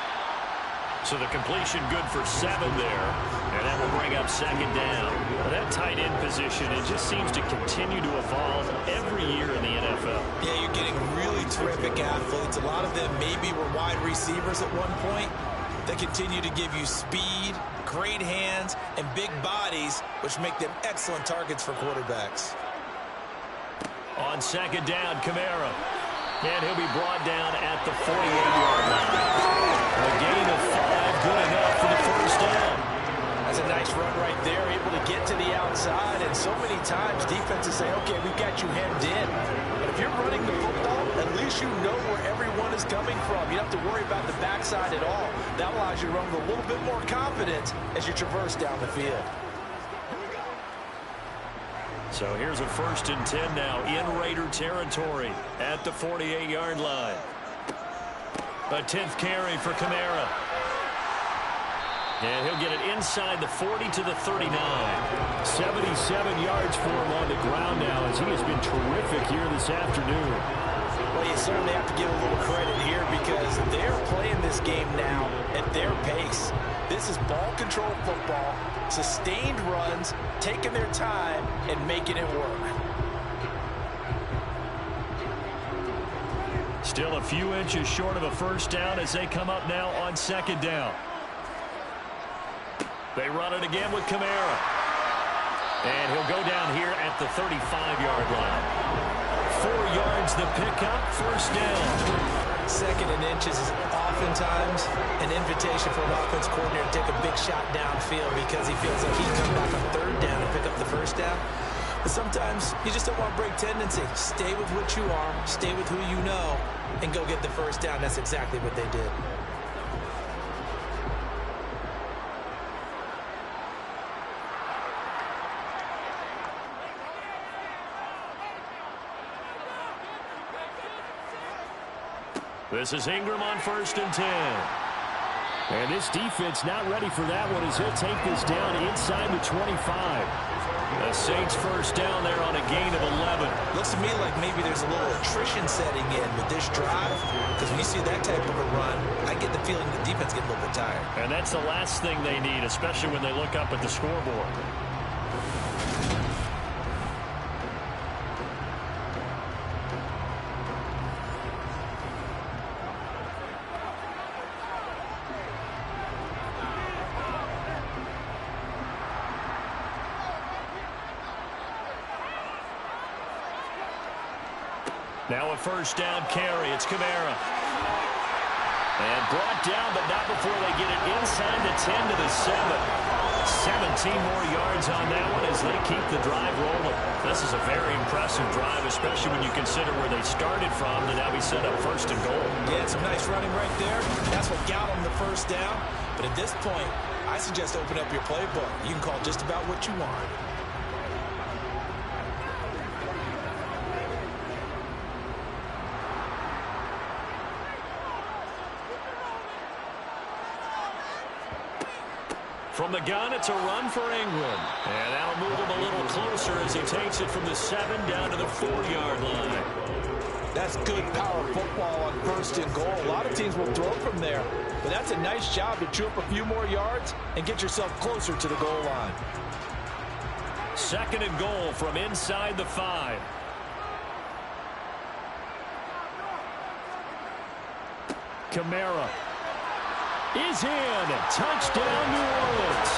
So the completion good for 7 there, and that will bring up 2nd down. Well, that tight end position, it just seems to continue to evolve every year in the NFL. Yeah, you're getting really terrific athletes. A lot of them maybe were wide receivers at one point. They continue to give you speed, great hands, and big bodies, which make them excellent targets for quarterbacks. On 2nd down, Kamara. And he'll be brought down at the 48-yard line. A gain of 5, good enough for the first down. That's a nice run right there, able to get to the outside. And so many times defenses say, okay, we've got you hemmed in. But if you're running the football, at least you know where everyone is coming from. You don't have to worry about the backside at all. That allows you to run with a little bit more confidence as you traverse down the field. So here's a 1st and 10 now in Raider territory at the 48-yard line. A 10th carry for Kamara. And he'll get it inside the 40 to the 39. 77 yards for him on the ground now as he has been terrific here this afternoon. Well, you certainly have to give a little credit here because they're playing this game now at their pace. This is ball control football, sustained runs, taking their time, and making it work. Still a few inches short of a first down as they come up now on 2nd down. They run it again with Kamara. And he'll go down here at the 35-yard line. 4 yards the pickup, first down. 2nd and inches is oftentimes an invitation for an offense coordinator to take a big shot downfield because he feels like he can come back on 3rd down and pick up the first down. But sometimes you just don't want to break tendency. Stay with what you are, stay with who you know, and go get the first down. That's exactly what they did. This is Ingram on 1st and 10. And this defense not ready for that one as he'll take this down inside the 25. The Saints first down there on a gain of 11. Looks to me like maybe there's a little attrition setting in with this drive, because when you see that type of a run, I get the feeling the defense gets a little bit tired. And that's the last thing they need, especially when they look up at the scoreboard. Now a first down carry. It's Kamara. And brought down, but not before they get it inside the 10 to the 7. 17 more yards on that one as they keep the drive rolling. This is a very impressive drive, especially when you consider where they started from to now be set up first and goal. Yeah, some nice running right there. That's what got them the first down. But at this point, I suggest open up your playbook. You can call just about what you want. From the gun, it's a run for Ingram. And that'll move him a little closer as he takes it from the 7 down to the 4-yard line. That's good power football on first and goal. A lot of teams will throw from there, but that's a nice job to chew up a few more yards and get yourself closer to the goal line. Second and goal from inside the 5. Kamara is in. Touchdown, New Orleans.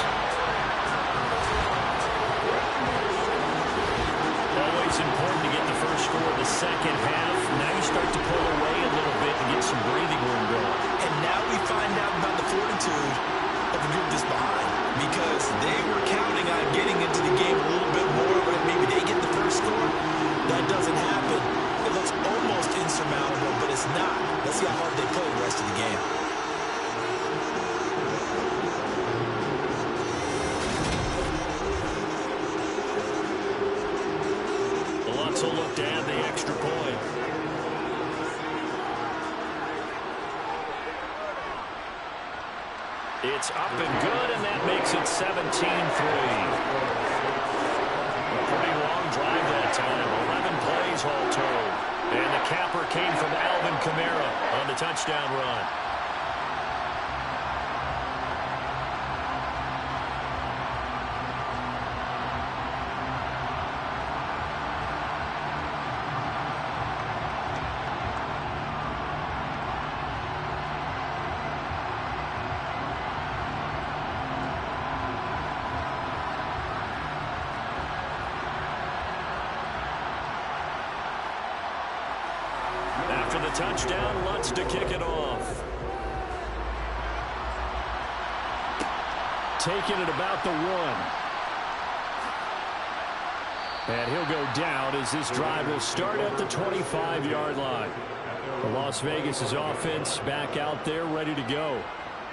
Always important to get the first score of the second half. Now you start to pull away a little bit and get some breathing room going. And now we find out about the fortitude of the group that's behind, because they were counting on getting into the game a little bit more, but maybe they get the first score. That doesn't happen. It looks almost insurmountable, but it's not. Let's see how hard they play the rest of the game. To look to add the extra point. It's up and good, and that makes it 17-3. A pretty long drive that time, 11 plays all told. And the capper came from Alvin Kamara on the touchdown run. After the touchdown, Lutz to kick it off. Taking it about the 1. And he'll go down as this drive will start at the 25-yard line. The Las Vegas' offense back out there ready to go.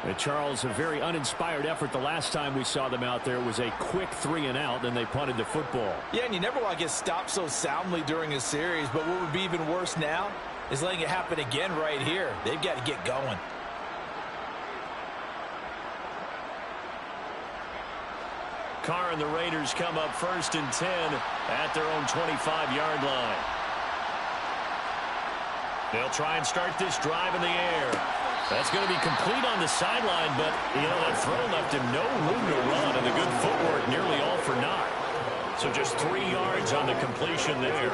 And Charles, a very uninspired effort the last time we saw them out there. It was a quick 3-and-out, then they punted the football. Yeah, and you never want to get stopped so soundly during a series, but what would be even worse now is letting it happen again right here. They've got to get going. Carr and the Raiders come up first and 10 at their own 25-yard line. They'll try and start this drive in the air. That's going to be complete on the sideline, but, you know, that throw left him no room to run, and the good footwork nearly all for naught. So just 3 yards on the completion there,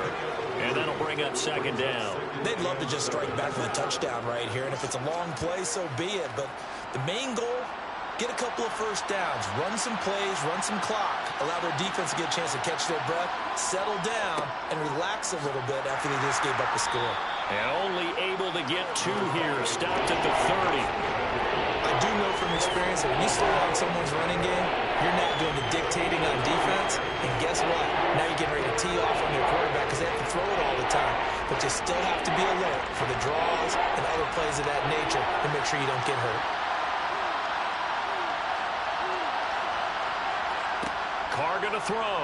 and that'll bring up second down. They'd love to just strike back for the touchdown right here, and if it's a long play, so be it. But the main goal, get a couple of first downs, run some plays, run some clock, allow their defense to get a chance to catch their breath, settle down, and relax a little bit after they just gave up a score. And only able to get 2 here, stopped at the 30. I do know from experience that when you slow down someone's running game, you're not doing the dictating on defense, and guess what? Now you're getting ready to tee off on your quarterback because they have to throw it all the time. But you still have to be alert for the draws and other plays of that nature to make sure you don't get hurt. Carr going to throw.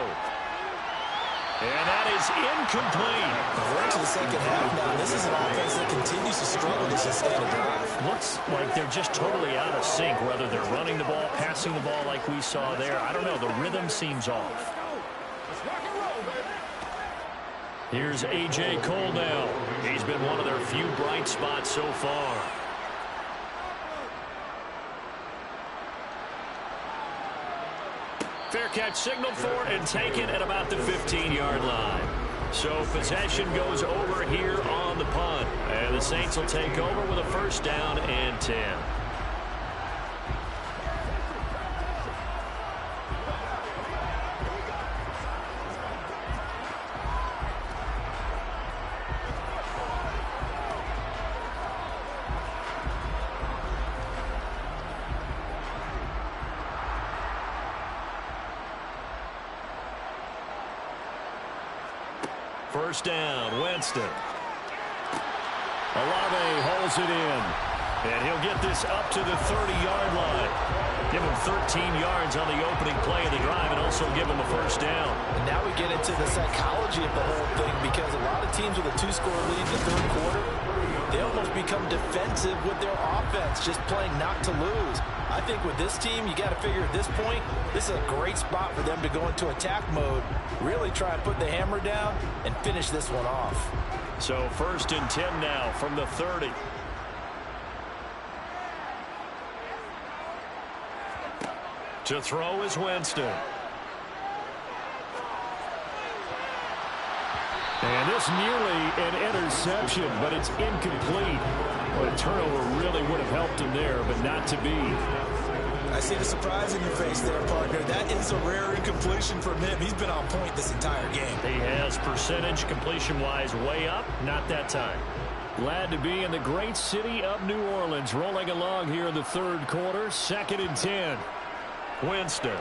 And that is incomplete. We're into the second half now. This is an offense that continues to struggle to sustain a drive. Looks like they're just totally out of sync, whether they're running the ball, passing the ball like we saw there. I don't know. The rhythm seems off. Here's A.J. Cole now. He's been one of their few bright spots so far. Fair catch signaled for and taken at about the 15-yard line. So possession goes over here on the punt. And the Saints will take over with a first down and 10. First down, Winston. Olave holds it in. And he'll get this up to the 30-yard line. Give him 13 yards on the opening play of the drive and also give him a first down. And now we get into the psychology of the whole thing, because a lot of teams with a 2-score lead in the third quarter, they almost become defensive with their offense, just playing not to lose. I think with this team, you got to figure at this point, this is a great spot for them to go into attack mode, really try and put the hammer down and finish this one off. So first and 10 now from the 30. To throw is Winston. And this nearly an interception, but it's incomplete. Well, a turnover really would have helped him there, but not to be. I see the surprise in your face there, partner. That is a rare incompletion from him. He's been on point this entire game. He has percentage completion-wise way up, not that time. Glad to be in the great city of New Orleans, rolling along here in the third quarter. Second and 10. Winston.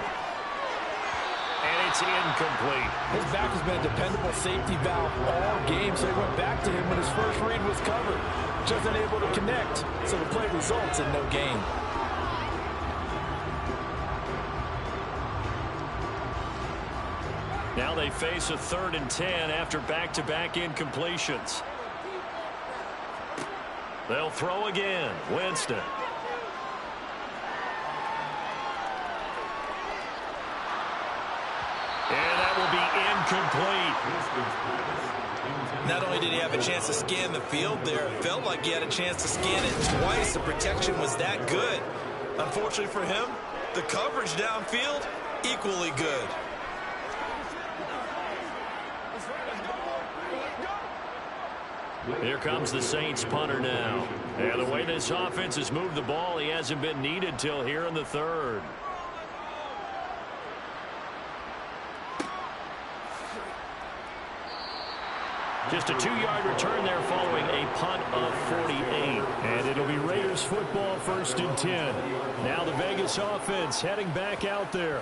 And it's incomplete. His back has been a dependable safety valve all game, so he went back to him when his first read was covered. Just unable to connect, so the play results in no gain. Now they face a third and 10 after back-to-back incompletions. They'll throw again. Winston. And that will be incomplete. Not only did he have a chance to scan the field there, it felt like he had a chance to scan it twice. The protection was that good. Unfortunately for him, the coverage downfield, equally good. Here comes the Saints punter now. And the way this offense has moved the ball, he hasn't been needed till here in the third. Just a 2-yard return there following a punt of 48. And it'll be Raiders football, first and 10. Now the Vegas offense heading back out there.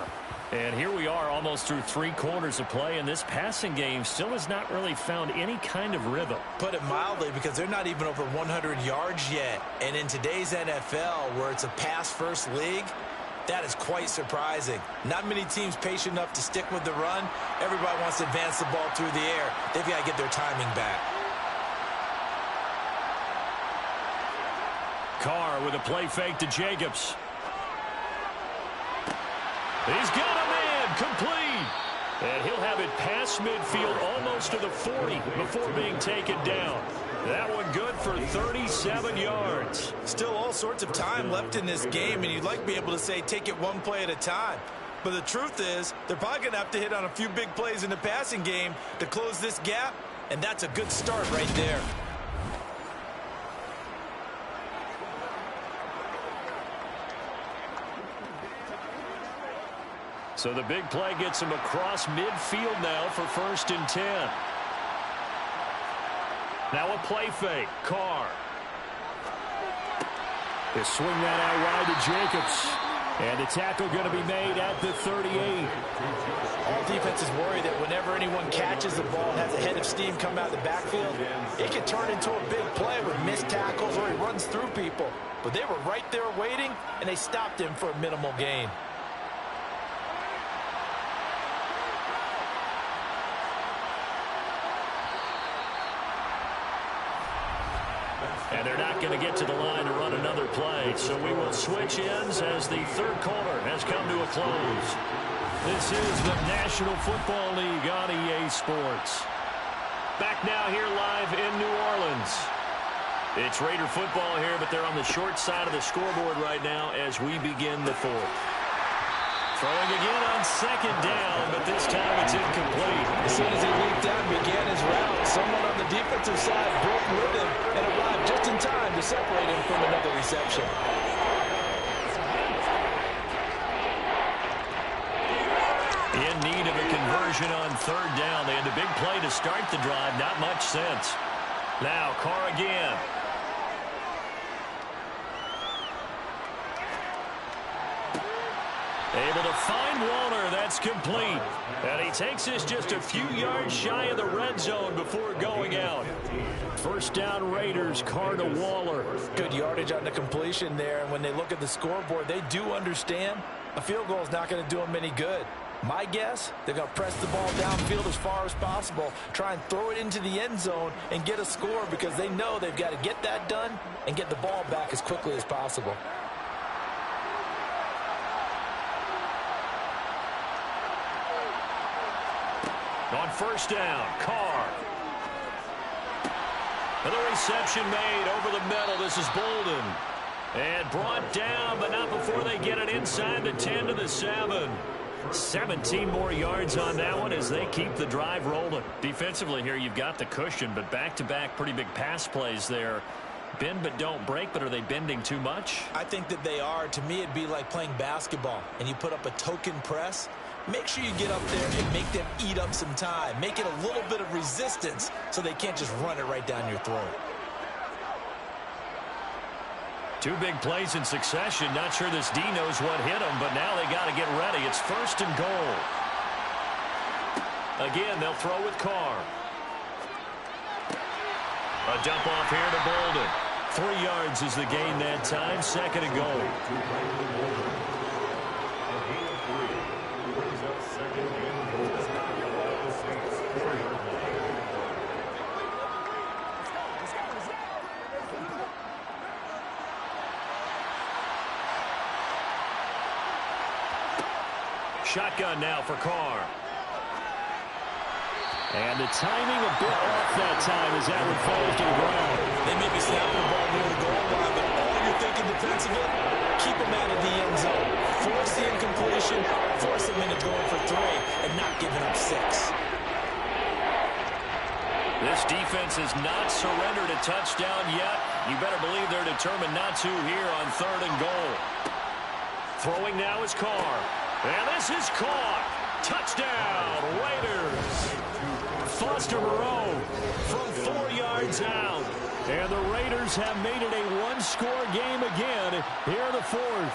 And here we are almost through 3 quarters of play, and this passing game still has not really found any kind of rhythm. Put it mildly, because they're not even over 100 yards yet. And in today's NFL, where it's a pass-first league, that is quite surprising. Not many teams patient enough to stick with the run. Everybody wants to advance the ball through the air. They've got to get their timing back. Carr with a play fake to Jacobs. He's got a man complete. And he'll have it past midfield almost to the 40 before being taken down. That one good for 37 yards. Still all sorts of time left in this game, and you'd like to be able to say take it one play at a time. But the truth is, they're probably going to have to hit on a few big plays in the passing game to close this gap, and that's a good start right there. So the big play gets him across midfield now for first and 10. Now a play fake. Carr. They swing that out wide to Jacobs. And the tackle going to be made at the 38. All defenses worry that whenever anyone catches the ball and has a head of steam come out of the backfield, it can turn into a big play with missed tackles or he runs through people. But they were right there waiting, and they stopped him for a minimal gain. And they're not going to get to the line to run another play. So we will switch ends as the third quarter has come to a close. This is the National Football League on EA Sports. Back now here live in New Orleans. It's Raider football here, but they're on the short side of the scoreboard right now as we begin the fourth. Throwing again on second down, but this time it's incomplete. As soon as he leaped out and began his route, someone on the defensive side broke with him and arrived just in time to separate him from another reception. In need of a conversion on third down. They had a big play to start the drive. Not much sense. Now Carr again. Able to find Waller. That's complete. And he takes us just a few yards shy of the red zone before going out. First down Raiders, Carr to Waller. Good yardage on the completion there. And when they look at the scoreboard, they do understand a field goal is not going to do them any good. My guess, they're going to press the ball downfield as far as possible, try and throw it into the end zone and get a score because they know they've got to get that done and get the ball back as quickly as possible. On first down, Carr. And the reception made over the middle. This is Bolden. And brought down, but not before they get it inside the 10 to the 7. 17 more yards on that one as they keep the drive rolling. Defensively here, you've got the cushion, but back-to-back pretty big pass plays there. Bend but don't break, but are they bending too much? I think that they are. To me, it'd be like playing basketball, and you put up a token press. Make sure you get up there and make them eat up some time. Make it a little bit of resistance so they can't just run it right down your throat. Two big plays in succession. Not sure this D knows what hit him, but now they got to get ready. It's first and goal. Again, they'll throw with Carr. A dump off here to Bolden. 3 yards is the gain that time. Second and goal. Shotgun now for Carr. And the timing a bit off that time as that one falls to the ground. They may be snapping the ball near the goal line, but all you're thinking defensively, keep them out of the end zone. Force the incompletion, force them into going for 3, and not giving up 6. This defense has not surrendered a touchdown yet. You better believe they're determined not to here on third and goal. Throwing now is Carr. And this is caught. Touchdown, Raiders. Foster Moreau from 4 yards out. And the Raiders have made it a one-score game again here in the fourth.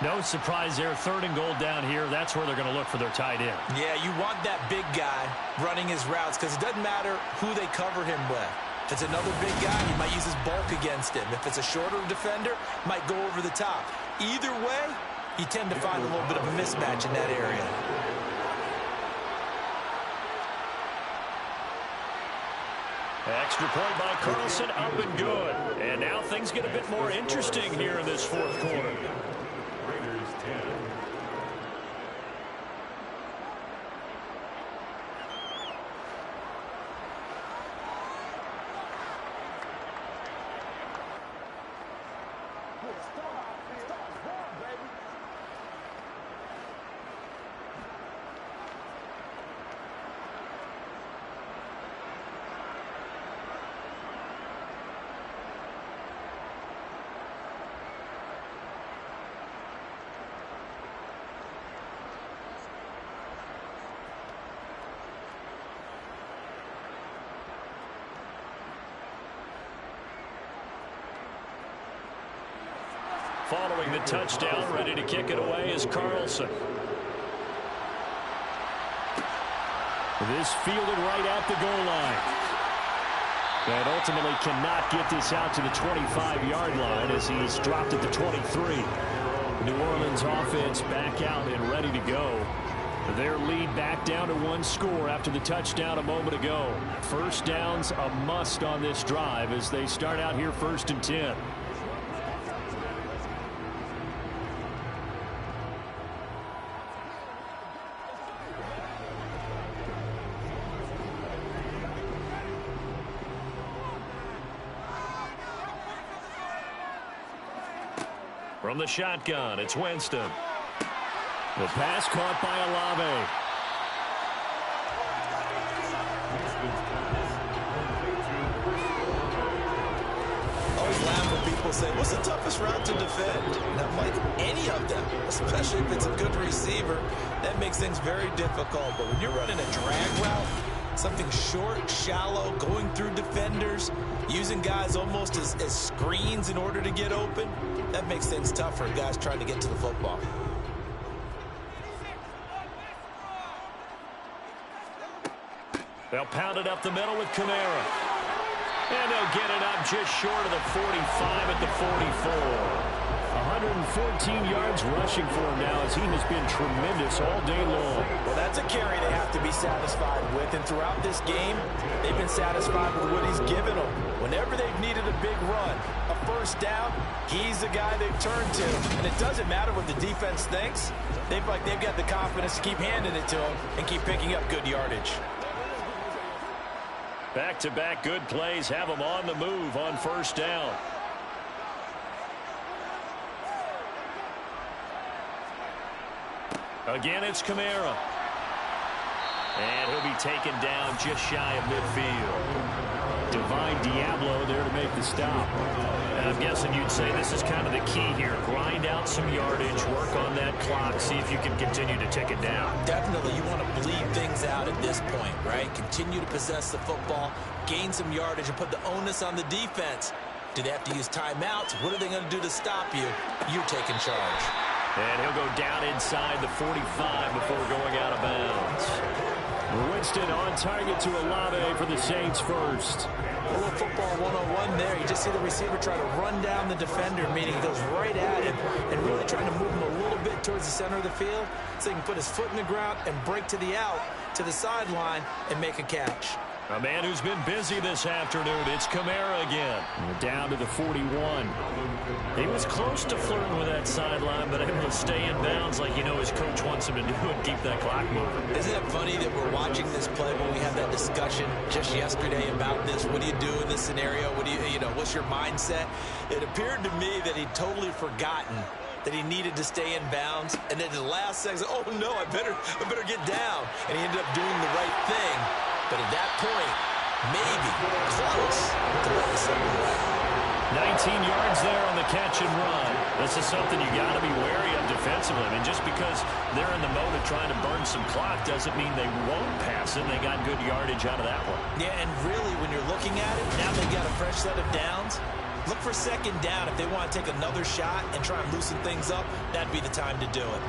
No surprise there. Third and goal down here. That's where they're going to look for their tight end. Yeah, you want that big guy running his routes because it doesn't matter who they cover him with. If it's another big guy, he might use his bulk against him. If it's a shorter defender, might go over the top. Either way, you tend to find a little bit of a mismatch in that area. Extra point by Carlson, up and good. And now things get a bit more interesting here in this fourth quarter. Raiders 10. Following the touchdown, ready to kick it away is Carlson. This fielded right at the goal line. And ultimately cannot get this out to the 25-yard line as he's dropped at the 23. New Orleans offense back out and ready to go. Their lead back down to one score after the touchdown a moment ago. First down's a must on this drive as they start out here 1st and 10. From the shotgun, it's Winston. The pass caught by Olave. Always laugh when people say, what's the toughest route to defend? And I'm like, any of them, especially if it's a good receiver. That makes things very difficult. But when you're running a drag route, something short, shallow, going through defenders, using guys almost as screens in order to get open, that makes things tough for guys trying to get to the football. They'll pound it up the middle with Kamara. And they'll get it up just short of the 45 at the 44. 114 yards rushing for him now as he has been tremendous all day long. Well, that's a carry they have to be satisfied with. And throughout this game, they've been satisfied with what he's given them. Whenever they've needed a big run, a first down, he's the guy they've turned to. And it doesn't matter what the defense thinks. They've got the confidence to keep handing it to him and keep picking up good yardage. Back-to-back good plays have them on the move on first down. Again, it's Kamara. And he'll be taken down just shy of midfield. Divine Diablo there to make the stop. And I'm guessing you'd say this is kind of the key here. Grind out some yardage, work on that clock, see if you can continue to tick it down. Definitely, you want to bleed things out at this point, right? Continue to possess the football, gain some yardage, and put the onus on the defense. Do they have to use timeouts? What are they going to do to stop you? You're taking charge. And he'll go down inside the 45 before going out of bounds. Winston on target to Olave for the Saints first. A little football 101 there. You just see the receiver try to run down the defender, meaning he goes right at him and really trying to move him a little bit towards the center of the field so he can put his foot in the ground and break to the out, to the sideline, and make a catch. A man who's been busy this afternoon. It's Kamara again. Down to the 41. He was close to flirting with that sideline, but able to stay in bounds like his coach wants him to do and keep that clock moving. Isn't it funny that we're watching this play when we had that discussion just yesterday about this? What do you do in this scenario? What do what's your mindset? It appeared to me that he'd totally forgotten that he needed to stay in bounds, and then the last second, oh no, I better get down. And he ended up doing the right thing. But at that point, maybe close to letting something away. 19 yards there on the catch and run. This is something you got to be wary of defensively. I mean, just because they're in the mode of trying to burn some clock doesn't mean they won't pass it. They got good yardage out of that one. Yeah, and really, when you're looking at it, now they've got a fresh set of downs. Look for second down. If they want to take another shot and try and loosen things up, that'd be the time to do it.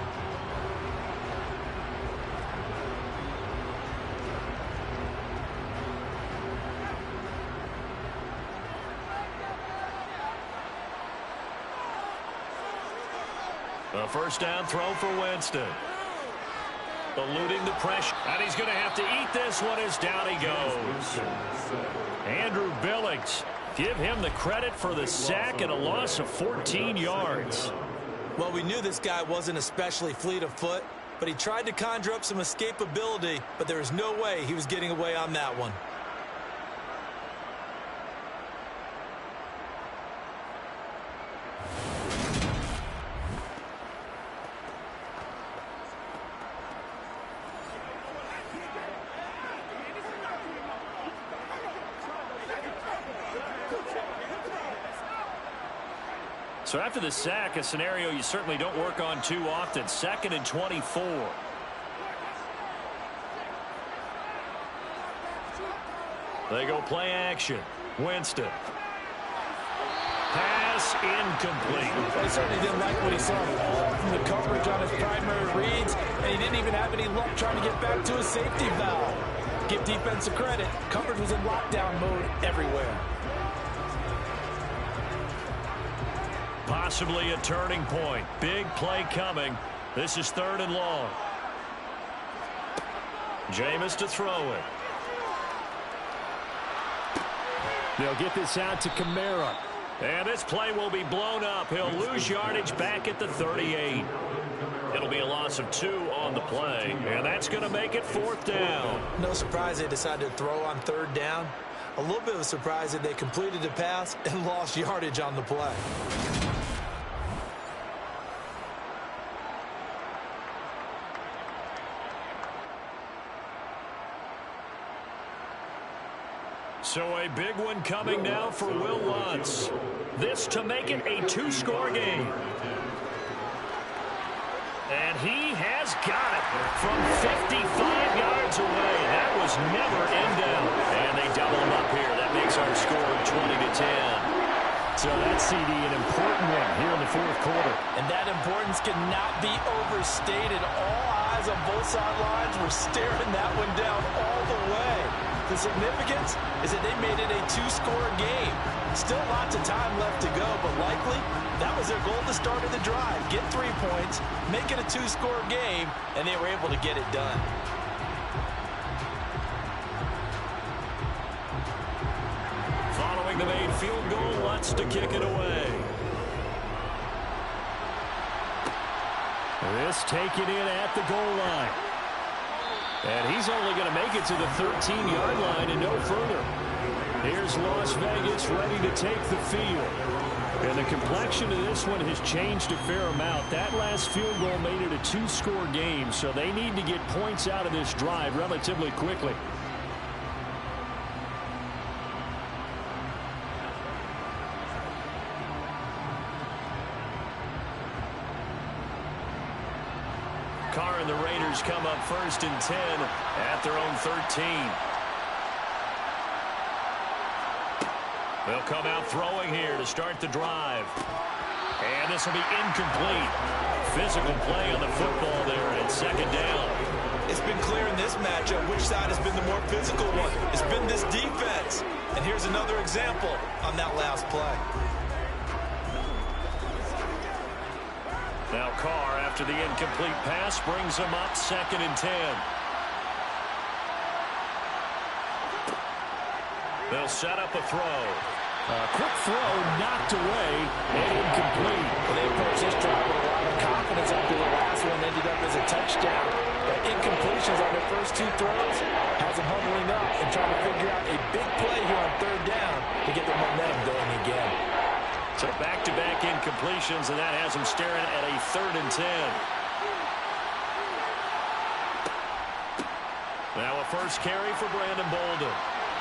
A first down throw for Winston. Eluding the pressure. And he's going to have to eat this one as down he goes. Andrew Billings. Give him the credit for the sack and a loss of 14 yards. Well, we knew this guy wasn't especially fleet of foot, but he tried to conjure up some escapability, but there was no way he was getting away on that one. So after the sack, a scenario you certainly don't work on too often. 2nd and 24. They go play action. Winston. Pass incomplete. He certainly didn't like what he saw from the coverage on his primary reads, and he didn't even have any luck trying to get back to his safety valve. Give defense credit. Coverage was in lockdown mode everywhere. Possibly a turning point. Big play coming. This is 3rd and long. Jameis to throw it. They'll get this out to Kamara. And this play will be blown up. He'll lose yardage back at the 38. It'll be a loss of 2 on the play. And that's going to make it 4th down. No surprise they decided to throw on 3rd down. A little bit of a surprise that they completed the pass and lost yardage on the play. So a big one coming now for Will Lutz. This to make it a 2-score game. And he has got it from 55 yards away. That was never in down. And they double him up here. That makes our score 20-10. So that CD, an important one here in the 4th quarter. And that importance cannot be overstated. All eyes on both sidelines were staring that one down all the way. The significance is that they made it a 2-score game. Still lots of time left to go, but likely that was their goal to start of the drive. Get 3 points, make it a 2-score game, and they were able to get it done. Following the made field goal, Lutz to kick it away. This taken in at the goal line. And he's only going to make it to the 13-yard line and no further. Here's Las Vegas ready to take the field. And the complexion of this one has changed a fair amount. That last field goal made it a 2-score game, so they need to get points out of this drive relatively quickly. Carr and the Raiders come up 1st and 10 at their own 13. They'll come out throwing here to start the drive. And this will be incomplete. Physical play on the football there, and it's 2nd down. It's been clear in this matchup which side has been the more physical one. It's been this defense. And here's another example on that last play. Now Carr, after the incomplete pass, brings him up 2nd and 10. They'll set up a throw. A quick throw knocked away and incomplete. Well, they approached this drive with a lot of confidence after the last one ended up as a touchdown. But incompletions on their first 2 throws has them huddling up and trying to figure out a big play here on 3rd down to get their momentum going again. So back-to-back incompletions, and that has them staring at a 3rd and 10. Now a first carry for Brandon Bolden.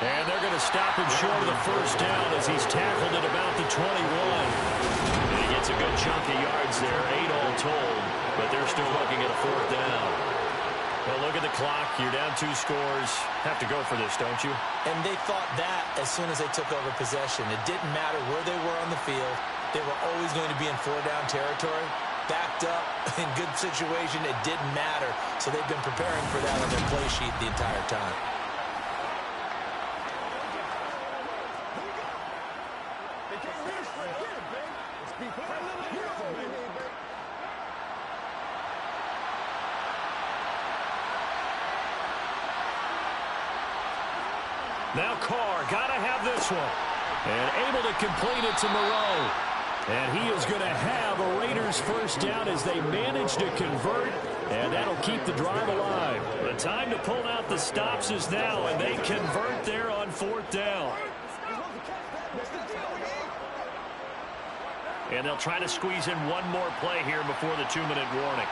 And they're going to stop him short of the 1st down as he's tackled at about the 21. And he gets a good chunk of yards there, 8 all told, but they're still looking at a 4th down. Well, look at the clock. You're down 2 scores. Have to go for this, don't you? And they thought that as soon as they took over possession. It didn't matter where they were on the field. They were always going to be in 4-down territory. Backed up, in good situation, it didn't matter. So they've been preparing for that on their play sheet the entire time. Now Carr, got to have this one. And able to complete it to Moreau. And he is going to have a Raiders 1st down as they manage to convert. And that'll keep the drive alive. The time to pull out the stops is now, and they convert there on 4th down. And they'll try to squeeze in one more play here before the 2-minute warning.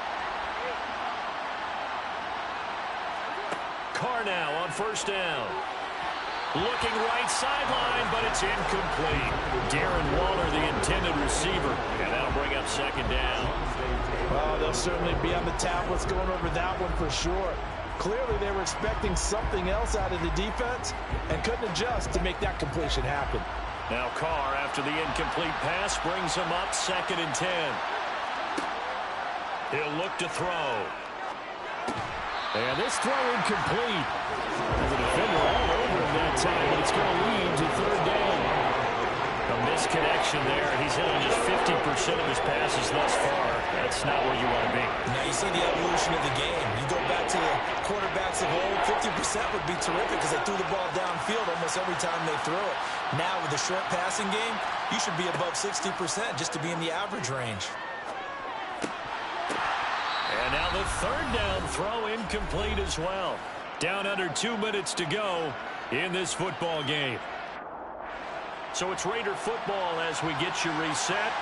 Carr now on 1st down. Looking right sideline, but it's incomplete. Darren Waller, the intended receiver. And that'll bring up 2nd down. Well, they'll certainly be on the tablets going over that one for sure. Clearly, they were expecting something else out of the defense and couldn't adjust to make that completion happen. Now Carr, after the incomplete pass, brings him up 2nd and 10. He'll look to throw. And this throw incomplete. The defender all over him that time, but it's going to lead to 3rd down. A misconnection there. He's hit on just 50% of his passes thus far. That's not where you want to be. Now you see the evolution of the game. You go back to the quarterbacks of old, 50% would be terrific because they threw the ball downfield almost every time they threw it. Now with the short passing game, you should be above 60% just to be in the average range. And now the third down throw incomplete as well. Down under 2 minutes to go in this football game. So it's Raider football as we get you reset.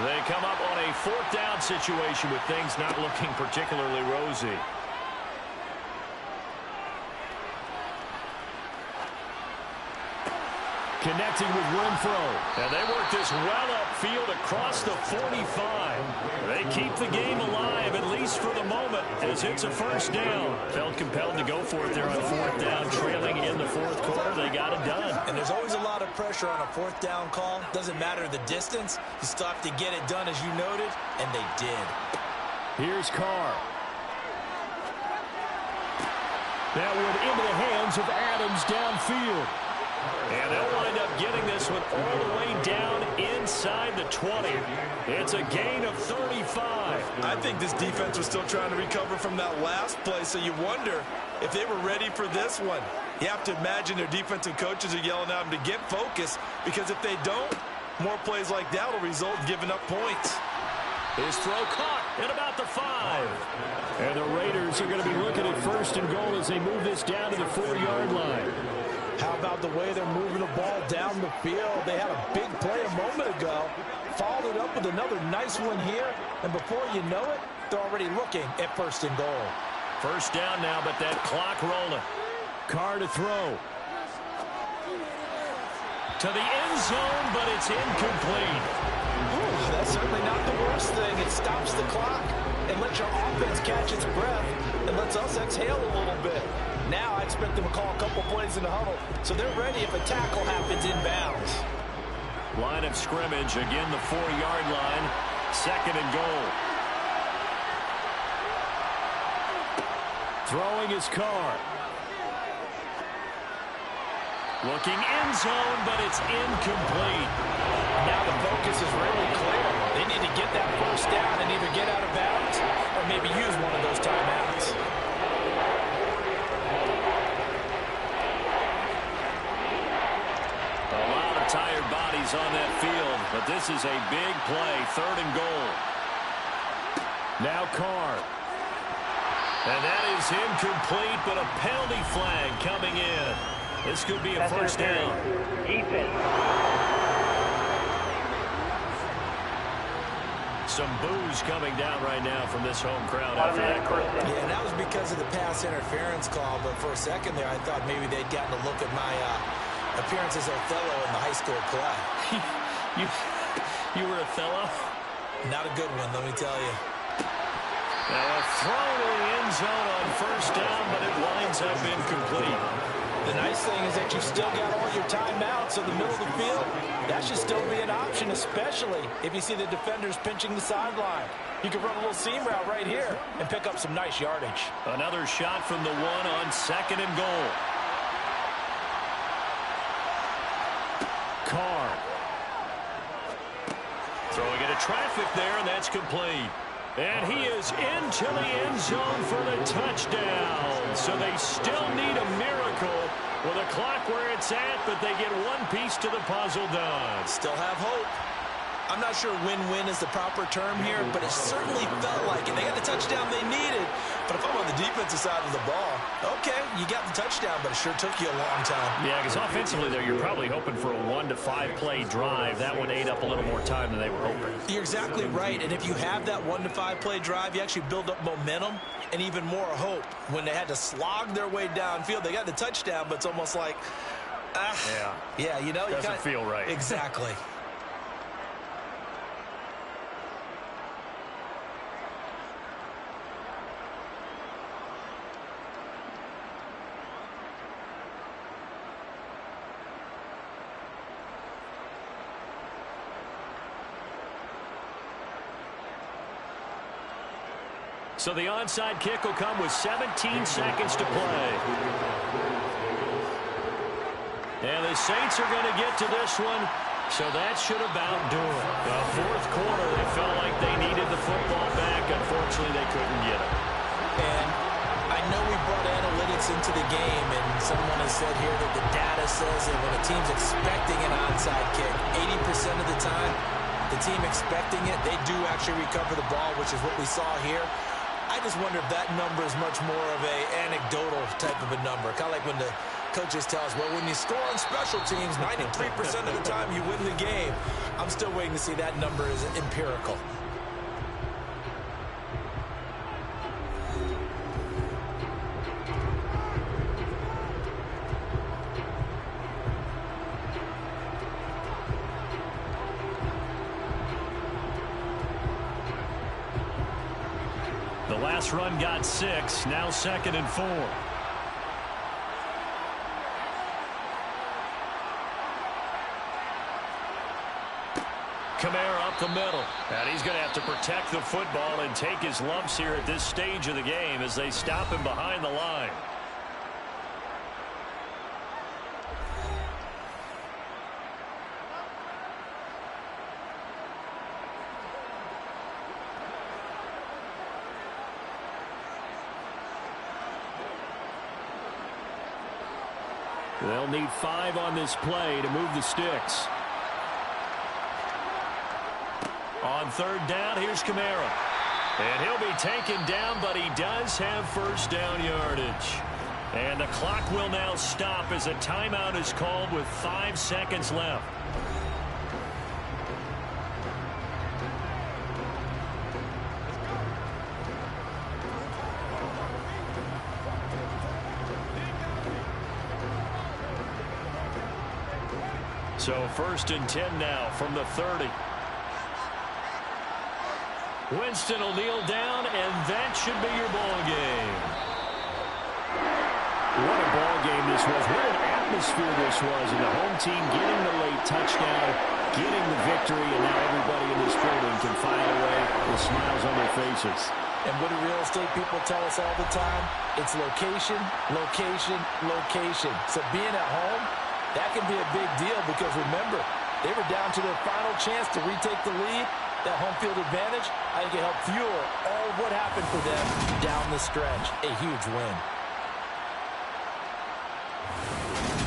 They come up on a fourth down situation with things not looking particularly rosy. Connecting with Renfro. And they work this well upfield across the 45. They keep the game alive, at least for the moment, as it's a first down. Felt compelled to go for it there on fourth down, trailing in the fourth quarter. They got it done. And there's always a lot of pressure on a fourth down call. Doesn't matter the distance. You still have to get it done, as you noted, and they did. Here's Carr. That one into the hands of Adams downfield. And they'll wind up getting this one all the way down inside the 20. It's a gain of 35. I think this defense was still trying to recover from that last play, so you wonder if they were ready for this one. You have to imagine their defensive coaches are yelling at them to get focused, because if they don't, more plays like that will result in giving up points. His throw caught at about the 5. And the Raiders are going to be looking at first and goal as they move this down to the 4-yard line. How about the way they're moving the ball down the field? They had a big play a moment ago, followed it up with another nice one here, and before you know it, they're already looking at first and goal. First down now, but that clock rolling. Carr to throw. To the end zone, but it's incomplete. Ooh, that's certainly not the worst thing. It stops the clock and lets your offense catch its breath and lets us exhale a little bit. Now I expect them to call a couple plays in the huddle, so they're ready if a tackle happens inbounds. Line of scrimmage, again the 4-yard line, second and goal. Throwing his Carr. Looking end zone, but it's incomplete. Now the focus is really clear. They need to get that first down and either get out of bounds or maybe use one of those timeouts. A lot of tired bodies on that field, but this is a big play, third and goal. Now Carr. And that is incomplete, but a penalty flag coming in. This could be a first down. Some boos coming down right now from this home crowd after that call. Yeah, and that was because of the pass interference call, but for a second there I thought maybe they'd gotten a look at my appearance as Othello in the high school play. You were Othello? Not a good one, let me tell you. Now a throw to the end zone on first down, but it winds up incomplete. The nice thing is that you've still got all your timeouts in the middle of the field. That should still be an option, especially if you see the defenders pinching the sideline. You can run a little seam route right here and pick up some nice yardage. Another shot from the 1 on second and goal. Carr. Throwing into traffic there, and that's complete. And he is into the end zone for the touchdown. So they still need a miracle with a clock where it's at, but they get one piece to the puzzle done. Still have hope. I'm not sure win-win is the proper term here, but it certainly felt like it. They got the touchdown they needed, but if I'm on the defensive side of the ball, okay, you got the touchdown, but it sure took you a long time. Yeah, because offensively there, you're probably hoping for a 1 to 5 play drive. That one ate up a little more time than they were hoping. You're exactly right, and if you have that 1 to 5 play drive, you actually build up momentum and even more hope. When they had to slog their way downfield, they got the touchdown, but it's almost like, yeah, you know, doesn't feel right. Exactly. So the onside kick will come with 17 seconds to play. And the Saints are going to get to this one So that should about do it. The fourth quarter, they felt like they needed the football back. Unfortunately, they couldn't get it. And I know we brought analytics into the game, and someone has said here that the data says that when a team's expecting an onside kick, 80% of the time, the team expecting it, they do actually recover the ball, which is what we saw here. I just wonder if that number is much more of a anecdotal type of a number. Kind of like when the coaches tell us, well, when you score on special teams, 93% of the time you win the game. I'm still waiting to see that number is empirical. The last run got 6, now 2nd and 4. Kamara up the middle. And he's going to have to protect the football and take his lumps here at this stage of the game as they stop him behind the line. They'll need 5 on this play to move the sticks. On 3rd down, here's Kamara. And he'll be taken down, but he does have first down yardage. And the clock will now stop as a timeout is called with 5 seconds left. So 1st and 10 now from the 30. Winston will kneel down, and that should be your ball game. What a ball game this was. What an atmosphere this was. And the home team getting the late touchdown, getting the victory, and now everybody in this building can file away with smiles on their faces. And what do real estate people tell us all the time? It's location, location, location. So being at home, that can be a big deal because, remember, they were down to their final chance to retake the lead. That home field advantage, I think it helped fuel all of what happened for them down the stretch. A huge win.